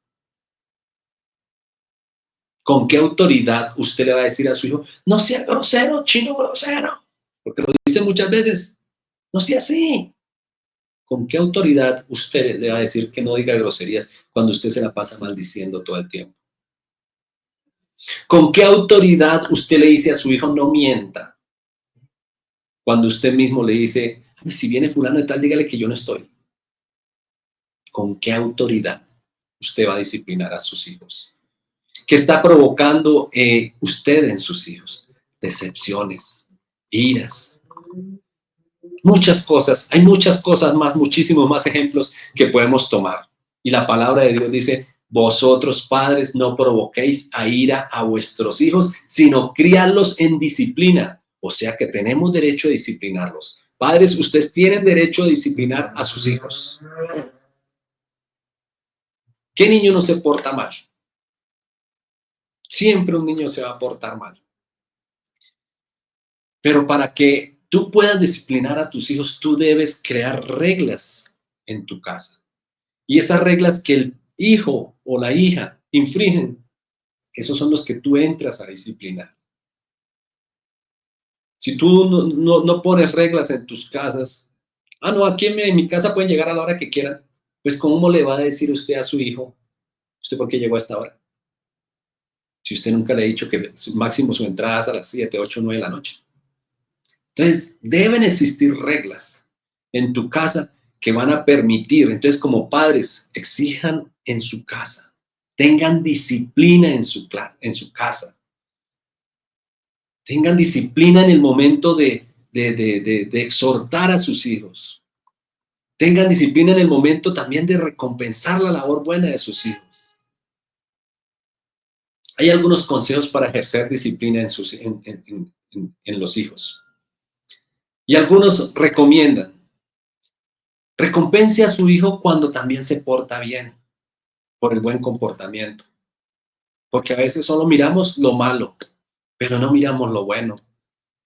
Speaker 1: ¿Con qué autoridad usted le va a decir a su hijo, no sea grosero, chino grosero? Porque lo dice muchas veces, no sea así. ¿Con qué autoridad usted le va a decir que no diga groserías cuando usted se la pasa maldiciendo todo el tiempo? ¿Con qué autoridad usted le dice a su hijo no mienta cuando usted mismo le dice, si viene fulano de tal, dígale que yo no estoy? ¿Con qué autoridad usted va a disciplinar a sus hijos? ¿Qué está provocando usted en sus hijos? Decepciones, iras, muchas cosas. Hay muchas cosas más, muchísimos más ejemplos que podemos tomar. Y la palabra de Dios dice, vosotros padres no provoquéis a ira a vuestros hijos, sino criadlos en disciplina. O sea que tenemos derecho a disciplinarlos. Padres, ustedes tienen derecho a disciplinar a sus hijos. ¿Qué niño no se porta mal? Siempre un niño se va a portar mal. Pero para que tú puedas disciplinar a tus hijos, tú debes crear reglas en tu casa. Y esas reglas que el hijo o la hija infringen, esos son los que tú entras a disciplinar. Si tú no pones reglas en tus casas, no, aquí en mi casa pueden llegar a la hora que quieran, pues ¿cómo le va a decir usted a su hijo, usted por qué llegó a esta hora? Si usted nunca le ha dicho que máximo su entrada es a las 7, 8, 9 de la noche. Entonces, deben existir reglas en tu casa que van a permitir, entonces como padres, exijan en su casa, tengan disciplina en su casa, tengan disciplina en el momento de exhortar a sus hijos, tengan disciplina en el momento también de recompensar la labor buena de sus hijos. Hay algunos consejos para ejercer disciplina en los hijos. Y algunos recomiendan, recompense a su hijo cuando también se porta bien, por el buen comportamiento. Porque a veces solo miramos lo malo, pero no miramos lo bueno.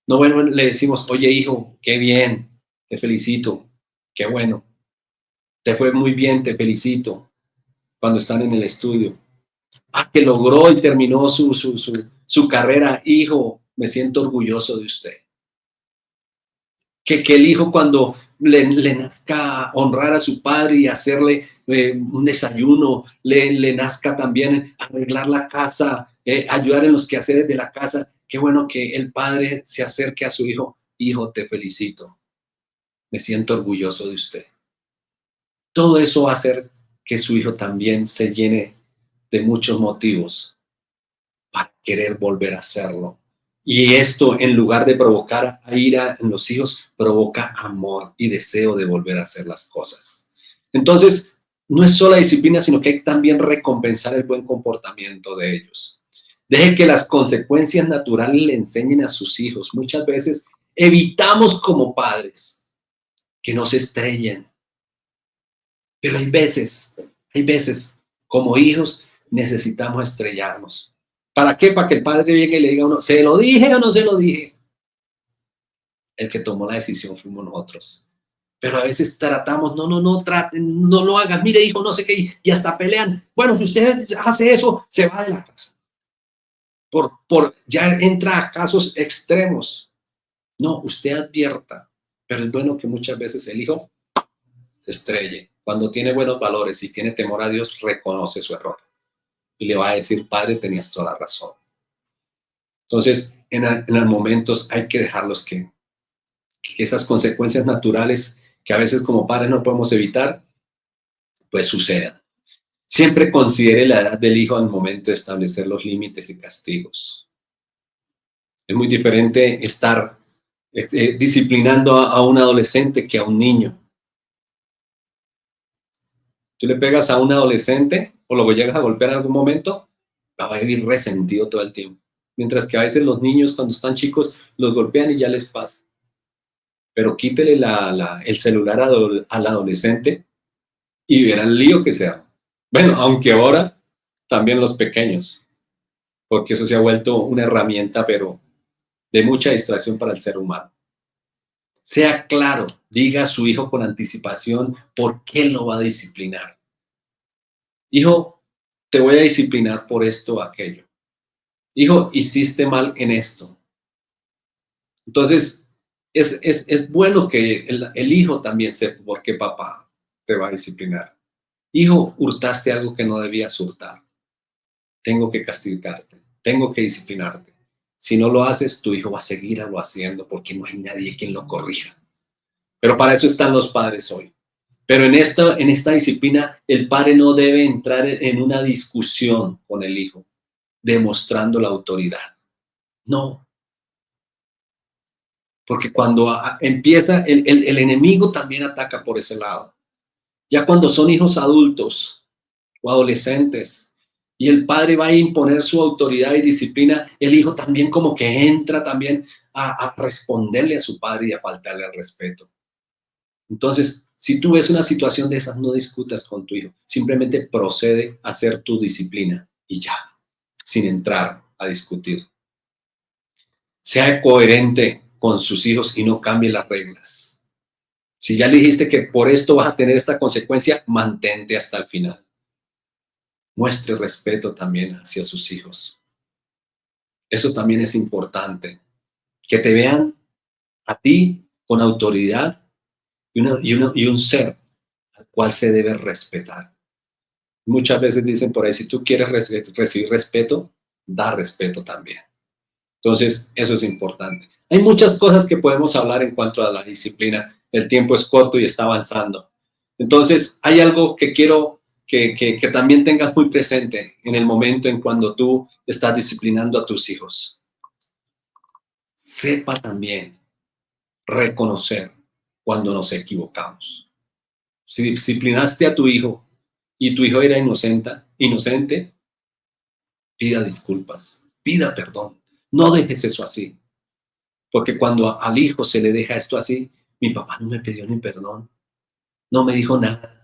Speaker 1: No, bueno, le decimos, oye hijo, qué bien, te felicito, qué bueno, te fue muy bien, te felicito, cuando están en el estudio. Que logró y terminó su carrera, hijo, me siento orgulloso de usted. Que el hijo cuando le nazca honrar a su padre y hacerle un desayuno, le nazca también arreglar la casa, ayudar en los quehaceres de la casa. Qué bueno que el padre se acerque a su hijo. Hijo, te felicito. Me siento orgulloso de usted. Todo eso va a hacer que su hijo también se llene de muchos motivos para querer volver a hacerlo. Y esto, en lugar de provocar ira en los hijos, provoca amor y deseo de volver a hacer las cosas. Entonces, no es solo la disciplina, sino que hay también recompensar el buen comportamiento de ellos. Deje que las consecuencias naturales le enseñen a sus hijos. Muchas veces evitamos como padres que no se estrellen. Pero hay veces, como hijos, necesitamos estrellarnos. ¿Para qué? Para que el padre llegue y le diga a uno, ¿se lo dije o no se lo dije? El que tomó la decisión fuimos nosotros. Pero a veces tratamos, no, traten, no lo hagan, mire hijo, no sé qué, y hasta pelean. Bueno, si usted hace eso, se va de la casa. Ya entra a casos extremos. No, usted advierta, pero es bueno que muchas veces el hijo se estrelle. Cuando tiene buenos valores y tiene temor a Dios, reconoce su error. Y le va a decir, padre, tenías toda la razón. Entonces, en los momentos hay que dejarlos que esas consecuencias naturales que a veces como padres no podemos evitar, pues sucedan. Siempre considere la edad del hijo al momento de establecer los límites y castigos. Es muy diferente estar disciplinando a un adolescente que a un niño. Tú le pegas a un adolescente o lo llegas a golpear en algún momento, va a vivir resentido todo el tiempo. Mientras que a veces los niños cuando están chicos los golpean y ya les pasa. Pero quítele el celular al adolescente y verá el lío que sea. Bueno, aunque ahora también los pequeños, porque eso se ha vuelto una herramienta, pero de mucha distracción para el ser humano. Sea claro, diga a su hijo con anticipación por qué lo va a disciplinar. Hijo, te voy a disciplinar por esto o aquello. Hijo, hiciste mal en esto. Entonces, es bueno que el hijo también sepa por qué papá te va a disciplinar. Hijo, hurtaste algo que no debías hurtar. Tengo que castigarte, tengo que disciplinarte. Si no lo haces, tu hijo va a seguir lo haciendo porque no hay nadie quien lo corrija. Pero para eso están los padres hoy. Pero en esta disciplina, el padre no debe entrar en una discusión con el hijo, demostrando la autoridad. No, porque cuando empieza, el enemigo también ataca por ese lado. Ya cuando son hijos adultos o adolescentes y el padre va a imponer su autoridad y disciplina, el hijo también como que entra también a responderle a su padre y a faltarle al respeto. Entonces, si tú ves una situación de esas, no discutas con tu hijo, simplemente procede a hacer tu disciplina y ya, sin entrar a discutir. Sea coherente con sus hijos y no cambie las reglas. Si ya le dijiste que por esto vas a tener esta consecuencia, mantente hasta el final. Muestre respeto también hacia sus hijos. Eso también es importante. Que te vean a ti con autoridad y un ser al cual se debe respetar. Muchas veces dicen por ahí, si tú quieres recibir respeto, da respeto también. Entonces, eso es importante. Hay muchas cosas que podemos hablar en cuanto a la disciplina. El tiempo es corto y está avanzando. Entonces, hay algo que quiero que también tengas muy presente en el momento en cuando tú estás disciplinando a tus hijos. Sepa también reconocer cuando nos equivocamos. Si disciplinaste a tu hijo y tu hijo era inocente, pida disculpas, pida perdón. No dejes eso así. Porque cuando al hijo se le deja esto así, mi papá no me pidió ni perdón, no me dijo nada.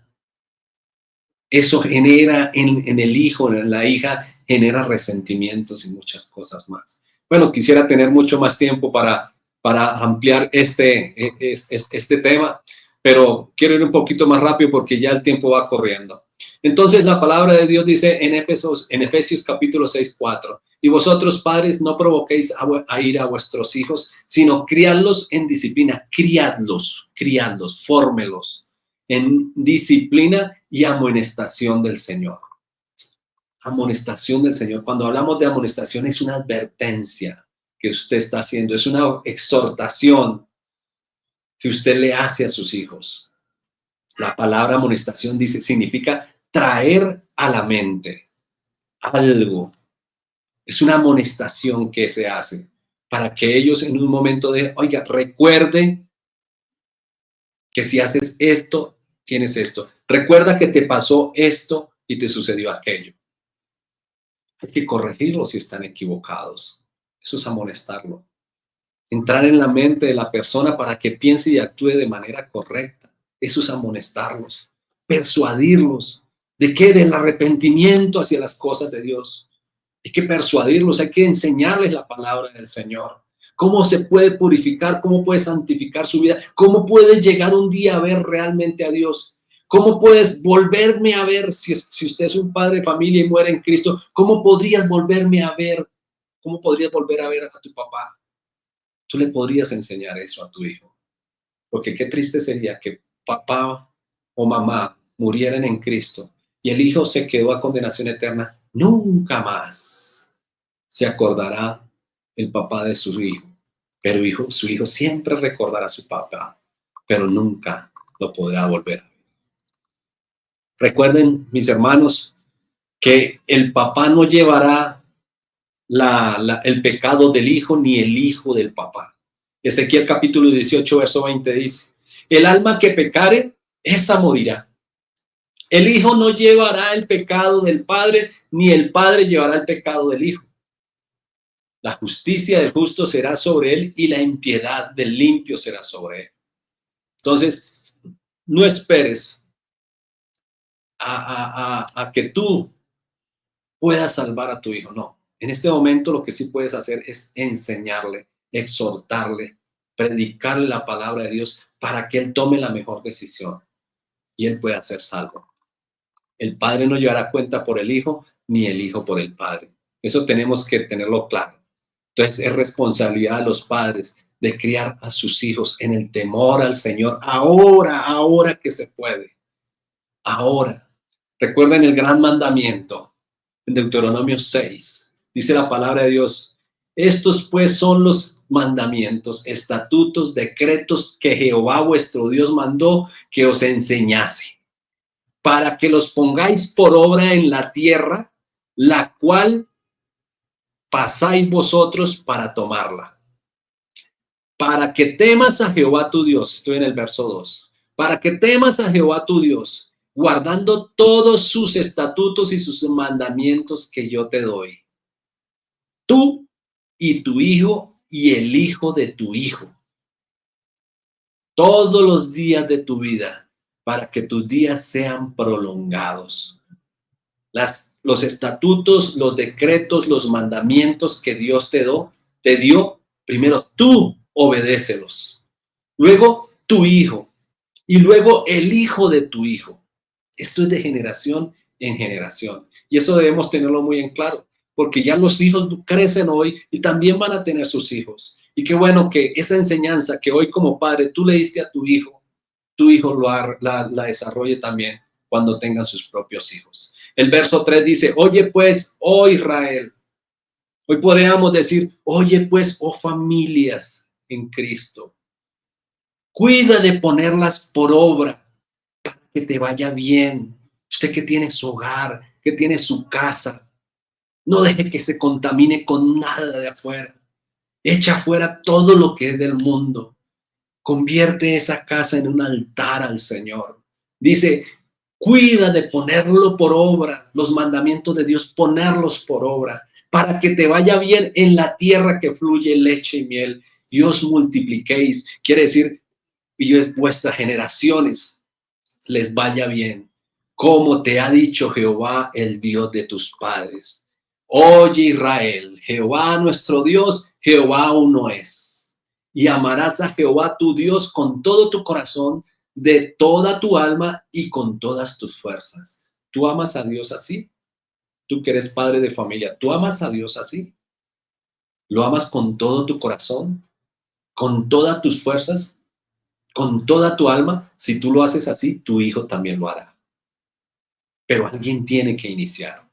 Speaker 1: Eso genera en el hijo, en la hija, genera resentimientos y muchas cosas más. Bueno, quisiera tener mucho más tiempo para ampliar este tema, pero quiero ir un poquito más rápido porque ya el tiempo va corriendo. Entonces la palabra de Dios dice en Efesios capítulo 6:4, y vosotros padres no provoquéis a ir a vuestros hijos, sino criadlos en disciplina, criadlos, fórmelos en disciplina y amonestación del Señor. Amonestación del Señor. Cuando hablamos de amonestación es una advertencia que usted está haciendo, es una exhortación que usted le hace a sus hijos. La palabra amonestación significa traer a la mente algo. Es una amonestación que se hace para que ellos en un momento de, oiga, recuerde que si haces esto, tienes esto. Recuerda que te pasó esto y te sucedió aquello. Hay que corregirlos si están equivocados. Eso es amonestarlo. Entrar en la mente de la persona para que piense y actúe de manera correcta. Eso es amonestarlos. Persuadirlos. ¿De qué? Del arrepentimiento hacia las cosas de Dios. Hay que persuadirlos, hay que enseñarles la palabra del Señor. ¿Cómo se puede purificar? ¿Cómo puede santificar su vida? ¿Cómo puede llegar un día a ver realmente a Dios? ¿Cómo puedes volverme a ver si usted es un padre de familia y muere en Cristo? ¿Cómo podrías volverme a ver? ¿Cómo podrías volver a ver a tu papá? Tú le podrías enseñar eso a tu hijo. Porque qué triste sería que papá o mamá murieran en Cristo y el hijo se quedó a condenación eterna. Nunca más se acordará el papá de su hijo. Pero su hijo siempre recordará a su papá, pero nunca lo podrá volver a ver. Recuerden, mis hermanos, que el papá no llevará el pecado del hijo ni el hijo del papá. Ezequiel capítulo 18, verso 20 dice, el alma que pecare, esa morirá. El hijo no llevará el pecado del padre, ni el padre llevará el pecado del hijo. La justicia del justo será sobre él y la impiedad del limpio será sobre él. Entonces, no esperes a que tú puedas salvar a tu hijo. No, en este momento lo que sí puedes hacer es enseñarle, exhortarle, predicarle la palabra de Dios para que él tome la mejor decisión y él pueda ser salvo. El padre no llevará cuenta por el hijo, ni el hijo por el padre. Eso tenemos que tenerlo claro. Entonces es responsabilidad de los padres de criar a sus hijos en el temor al Señor. Ahora que se puede. Ahora. Recuerden el gran mandamiento en Deuteronomio 6. Dice la palabra de Dios. Estos pues son los mandamientos, estatutos, decretos que Jehová vuestro Dios mandó que os enseñase, para que los pongáis por obra en la tierra, la cual pasáis vosotros para tomarla. Para que temas a Jehová tu Dios, estoy en el verso 2, para que temas a Jehová tu Dios, guardando todos sus estatutos y sus mandamientos que yo te doy. Tú y tu hijo y el hijo de tu hijo. Todos los días de tu vida, para que tus días sean prolongados. Los estatutos, los decretos, los mandamientos que Dios te dio, primero tú obedécelos, luego tu hijo y luego el hijo de tu hijo. Esto es de generación en generación y eso debemos tenerlo muy en claro, porque ya los hijos crecen hoy y también van a tener sus hijos. Y qué bueno que esa enseñanza que hoy como padre tú le diste a tu hijo la desarrolle también cuando tengan sus propios hijos. El verso 3 dice, oye pues, oh Israel. Hoy podríamos decir, oye pues, oh familias en Cristo. Cuida de ponerlas por obra, para que te vaya bien. Usted que tiene su hogar, que tiene su casa, no deje que se contamine con nada de afuera. Echa afuera todo lo que es del mundo. Convierte esa casa en un altar al Señor. Dice, cuida de ponerlo por obra, los mandamientos de Dios, ponerlos por obra, para que te vaya bien en la tierra que fluye leche y miel y os multipliquéis. Quiere decir, y vuestras generaciones les vaya bien, como te ha dicho Jehová, el Dios de tus padres. Oye Israel, Jehová nuestro Dios, Jehová uno es. Y amarás a Jehová tu Dios con todo tu corazón, de toda tu alma y con todas tus fuerzas. ¿Tú amas a Dios así? Tú que eres padre de familia, ¿tú amas a Dios así? ¿Lo amas con todo tu corazón? ¿Con todas tus fuerzas? ¿Con toda tu alma? Si tú lo haces así, tu hijo también lo hará. Pero alguien tiene que iniciar.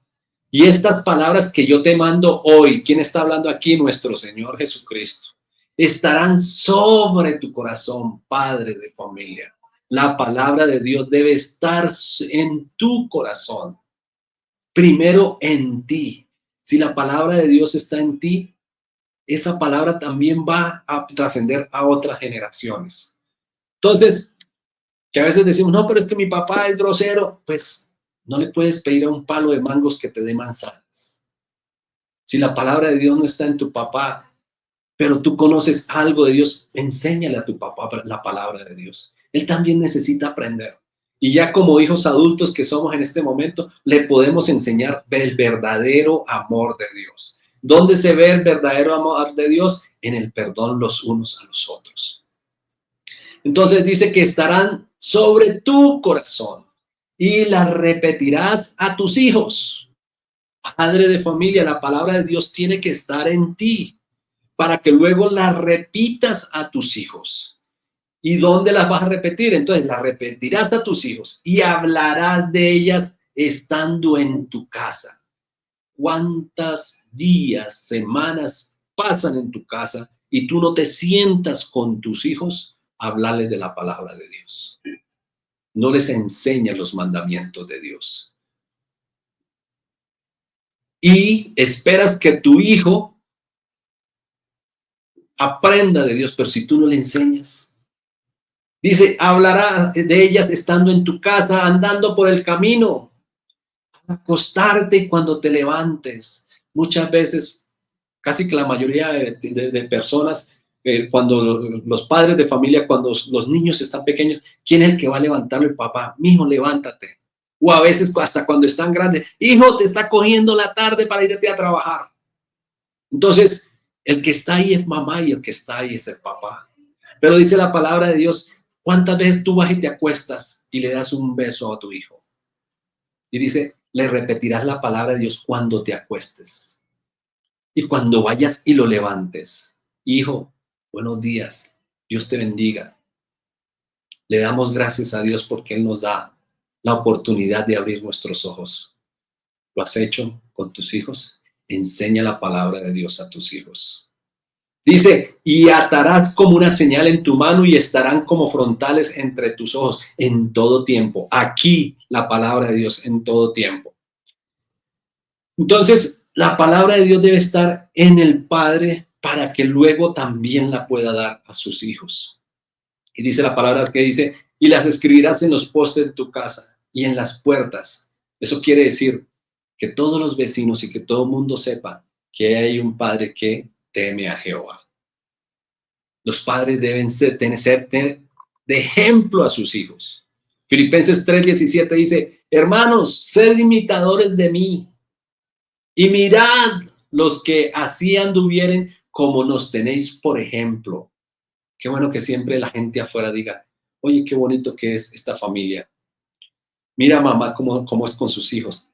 Speaker 1: Y estas palabras que yo te mando hoy, ¿quién está hablando aquí? Nuestro Señor Jesucristo. Estarán sobre tu corazón, padre de familia. La palabra de Dios debe estar en tu corazón. Primero en ti. Si la palabra de Dios está en ti, esa palabra también va a trascender a otras generaciones. Entonces, que a veces decimos, no, pero es que mi papá es grosero, pues no le puedes pedir a un palo de mangos que te dé manzanas. Si la palabra de Dios no está en tu papá, pero tú conoces algo de Dios, enséñale a tu papá la palabra de Dios. Él también necesita aprender. Y ya como hijos adultos que somos en este momento, le podemos enseñar el verdadero amor de Dios. ¿Dónde se ve el verdadero amor de Dios? En el perdón los unos a los otros. Entonces dice que estarán sobre tu corazón y las repetirás a tus hijos. Padre de familia, la palabra de Dios tiene que estar en ti para que luego la repitas a tus hijos. ¿Y dónde las vas a repetir? Entonces las repetirás a tus hijos y hablarás de ellas estando en tu casa. ¿Cuántos días, semanas pasan en tu casa y tú no te sientas con tus hijos a hablarles de la palabra de Dios? No les enseñas los mandamientos de Dios. Y esperas que tu hijo aprenda de Dios, pero si tú no le enseñas. Dice, hablará de ellas estando en tu casa, andando por el camino, acostarte cuando te levantes. Muchas veces, casi que la mayoría de personas, cuando los padres de familia, cuando los niños están pequeños, ¿quién es el que va a levantarlo? El papá. Mijo, levántate. O a veces hasta cuando están grandes, hijo, te está cogiendo la tarde para irte a trabajar. Entonces, el que está ahí es mamá y el que está ahí es el papá. Pero dice la palabra de Dios, ¿cuántas veces tú vas y te acuestas y le das un beso a tu hijo? Y dice, le repetirás la palabra de Dios cuando te acuestes. Y cuando vayas y lo levantes. Hijo, buenos días, Dios te bendiga. Le damos gracias a Dios porque Él nos da la oportunidad de abrir nuestros ojos. ¿Lo has hecho con tus hijos? Enseña la palabra de Dios a tus hijos. Dice, y atarás como una señal en tu mano y estarán como frontales entre tus ojos en todo tiempo. Aquí la palabra de Dios en todo tiempo. Entonces, la palabra de Dios debe estar en el Padre para que luego también la pueda dar a sus hijos. Y dice la palabra que dice, y las escribirás en los postes de tu casa y en las puertas. Eso quiere decir que todos los vecinos y que todo el mundo sepa que hay un Padre que teme a Jehová. Los padres deben ser de ejemplo a sus hijos. Filipenses 3:17 dice, hermanos, sed imitadores de mí y mirad los que así anduvieren como nos tenéis por ejemplo. Qué bueno que siempre la gente afuera diga, oye, qué bonito que es esta familia. Mira mamá cómo es con sus hijos.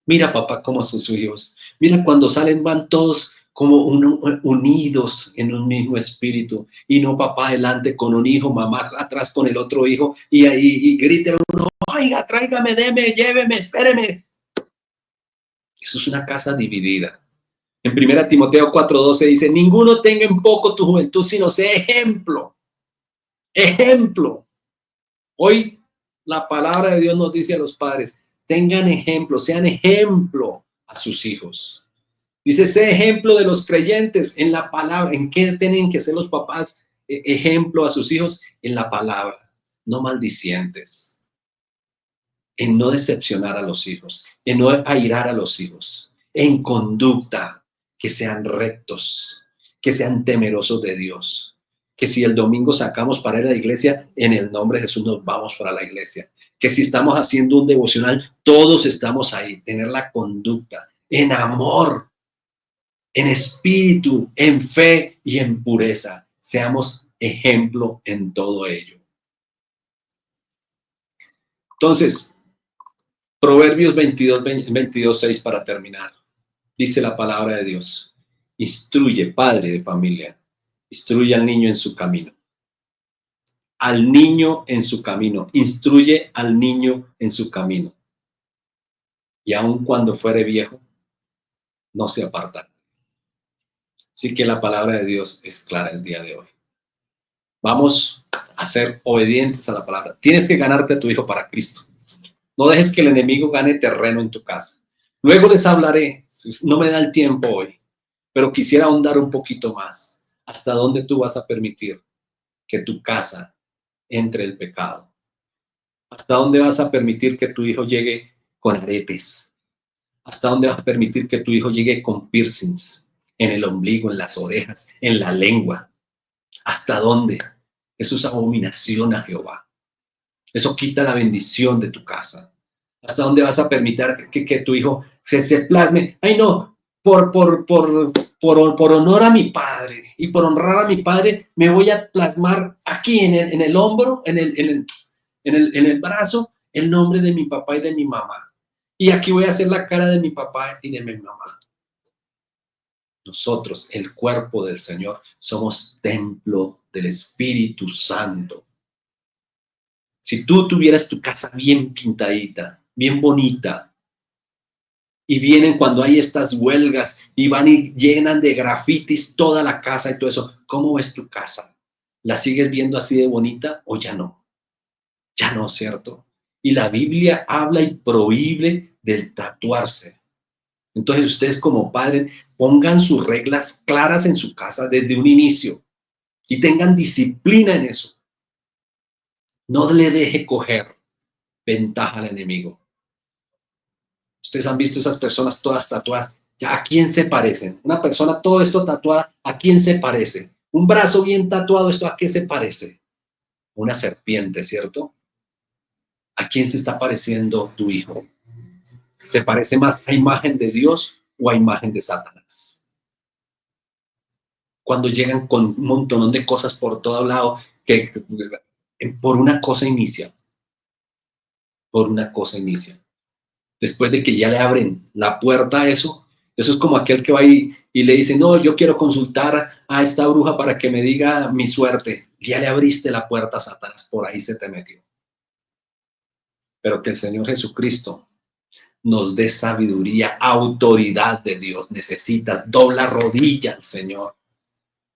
Speaker 1: Mira papá cómo son sus hijos. Mira cuando salen van todos como unidos en un mismo espíritu. Y no papá adelante con un hijo, mamá atrás con el otro hijo. Y ahí grita uno, oiga, tráigame, deme, lléveme, espéreme. Eso es una casa dividida. En 1 Timoteo 4:12 dice, ninguno tenga en poco tu juventud, sino sé ejemplo. Ejemplo. Hoy la palabra de Dios nos dice a los padres, tengan ejemplo, sean ejemplo a sus hijos. Dice, sé ejemplo de los creyentes en la palabra. ¿En qué tienen que ser los papás ejemplo a sus hijos? En la palabra, no maldicientes, en no decepcionar a los hijos, en no airar a los hijos, en conducta, que sean rectos, que sean temerosos de Dios, que si el domingo sacamos para ir a la iglesia, en el nombre de Jesús nos vamos para la iglesia, que si estamos haciendo un devocional, todos estamos ahí, tener la conducta, en amor, en espíritu, en fe y en pureza, seamos ejemplo en todo ello. Entonces, Proverbios 22:6 para terminar. Dice la palabra de Dios. Instruye, padre de familia, instruye al niño en su camino. Al niño en su camino. Instruye al niño en su camino. Y aun cuando fuere viejo, no se apartará. Así que la palabra de Dios es clara el día de hoy. Vamos a ser obedientes a la palabra. Tienes que ganarte a tu hijo para Cristo. No dejes que el enemigo gane terreno en tu casa. Luego les hablaré, no me da el tiempo hoy, pero quisiera ahondar un poquito más. ¿Hasta dónde tú vas a permitir que tu casa entre el pecado? ¿Hasta dónde vas a permitir que tu hijo llegue con aretes? ¿Hasta dónde vas a permitir que tu hijo llegue con piercings en el ombligo, en las orejas, en la lengua? ¿Hasta dónde? Eso es abominación a Jehová. Eso quita la bendición de tu casa. ¿Hasta dónde vas a permitir que tu hijo se plasme? Ay, no, por honor a mi padre y por honrar a mi padre, me voy a plasmar aquí en el hombro, en el brazo, el nombre de mi papá y de mi mamá. Y aquí voy a hacer la cara de mi papá y de mi mamá. Nosotros, el cuerpo del Señor, somos templo del Espíritu Santo. Si tú tuvieras tu casa bien pintadita, bien bonita, y vienen cuando hay estas huelgas y van y llenan de grafitis toda la casa y todo eso, ¿cómo ves tu casa? ¿La sigues viendo así de bonita o ya no? Ya no, ¿cierto? Y la Biblia habla y prohíbe del tatuarse. Entonces ustedes como padres pongan sus reglas claras en su casa desde un inicio y tengan disciplina en eso. No le deje coger ventaja al enemigo. Ustedes han visto esas personas todas tatuadas. ¿Ya a quién se parecen? Una persona todo esto tatuada, ¿a quién se parece? Un brazo bien tatuado, ¿esto a qué se parece? Una serpiente, ¿cierto? ¿A quién se está pareciendo tu hijo? ¿Se parece más a imagen de Dios o a imagen de Satanás? Cuando llegan con un montón de cosas por todo lado, por una cosa inicia, por una cosa inicia. Después de que ya le abren la puerta a eso, eso es como aquel que va y le dice, no, yo quiero consultar a esta bruja para que me diga mi suerte. Ya le abriste la puerta a Satanás, por ahí se te metió. Pero que el Señor Jesucristo nos dé sabiduría, autoridad de Dios. Necesitas dobla rodilla al Señor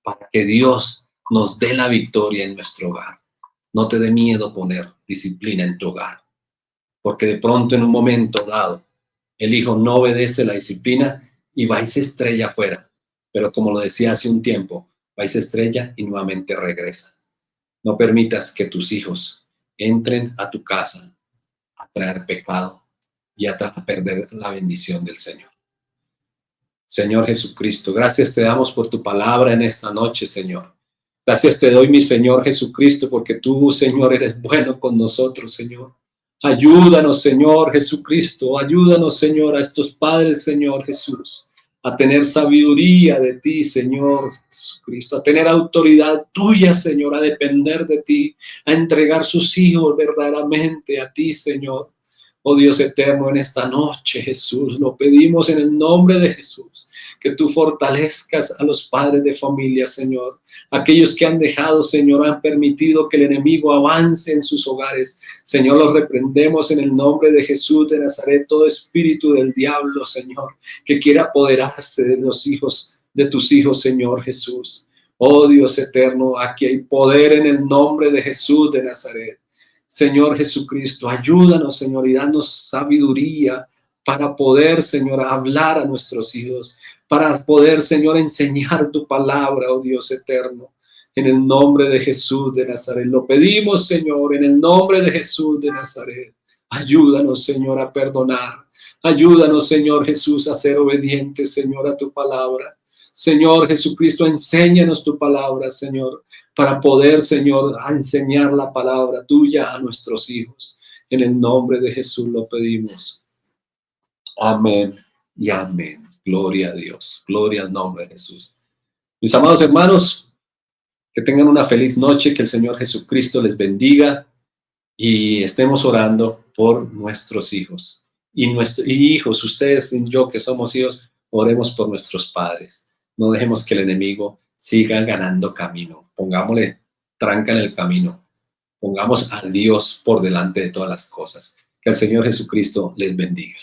Speaker 1: para que Dios nos dé la victoria en nuestro hogar. No te dé miedo poner disciplina en tu hogar, porque de pronto en un momento dado el hijo no obedece la disciplina y va y se estrella afuera. Pero como lo decía hace un tiempo, va y se estrella y nuevamente regresa. No permitas que tus hijos entren a tu casa a traer pecado y a perder la bendición del Señor. Señor Jesucristo, gracias te damos por tu palabra en esta noche, Señor. Gracias te doy, mi Señor Jesucristo, porque tú, Señor, eres bueno con nosotros, Señor. Ayúdanos, Señor Jesucristo, ayúdanos, Señor, a estos padres, Señor Jesús, a tener sabiduría de ti, Señor Jesucristo, a tener autoridad tuya, Señor, a depender de ti, a entregar sus hijos verdaderamente a ti, Señor. Oh Dios eterno, en esta noche, Jesús, lo pedimos en el nombre de Jesús, que tú fortalezcas a los padres de familia, Señor. Aquellos que han dejado, Señor, han permitido que el enemigo avance en sus hogares. Señor, los reprendemos en el nombre de Jesús de Nazaret, todo espíritu del diablo, Señor, que quiera apoderarse de los hijos, de tus hijos, Señor Jesús. Oh Dios eterno, aquí hay poder en el nombre de Jesús de Nazaret. Señor Jesucristo, ayúdanos, Señor, y danos sabiduría para poder, Señor, hablar a nuestros hijos, para poder, Señor, enseñar tu palabra, oh Dios eterno. En el nombre de Jesús de Nazaret. Lo pedimos, Señor, en el nombre de Jesús de Nazaret. Ayúdanos, Señor, a perdonar. Ayúdanos, Señor Jesús, a ser obedientes, Señor, a tu palabra. Señor Jesucristo, enséñanos tu palabra, Señor, para poder, Señor, a enseñar la palabra tuya a nuestros hijos. En el nombre de Jesús lo pedimos. Amén y amén. Gloria a Dios. Gloria al nombre de Jesús. Mis amados hermanos, que tengan una feliz noche, que el Señor Jesucristo les bendiga y estemos orando por nuestros hijos. Y hijos, ustedes y yo que somos hijos, oremos por nuestros padres. No dejemos que el enemigo siga ganando camino. Pongámosle tranca en el camino. Pongamos a Dios por delante de todas las cosas. Que el Señor Jesucristo les bendiga.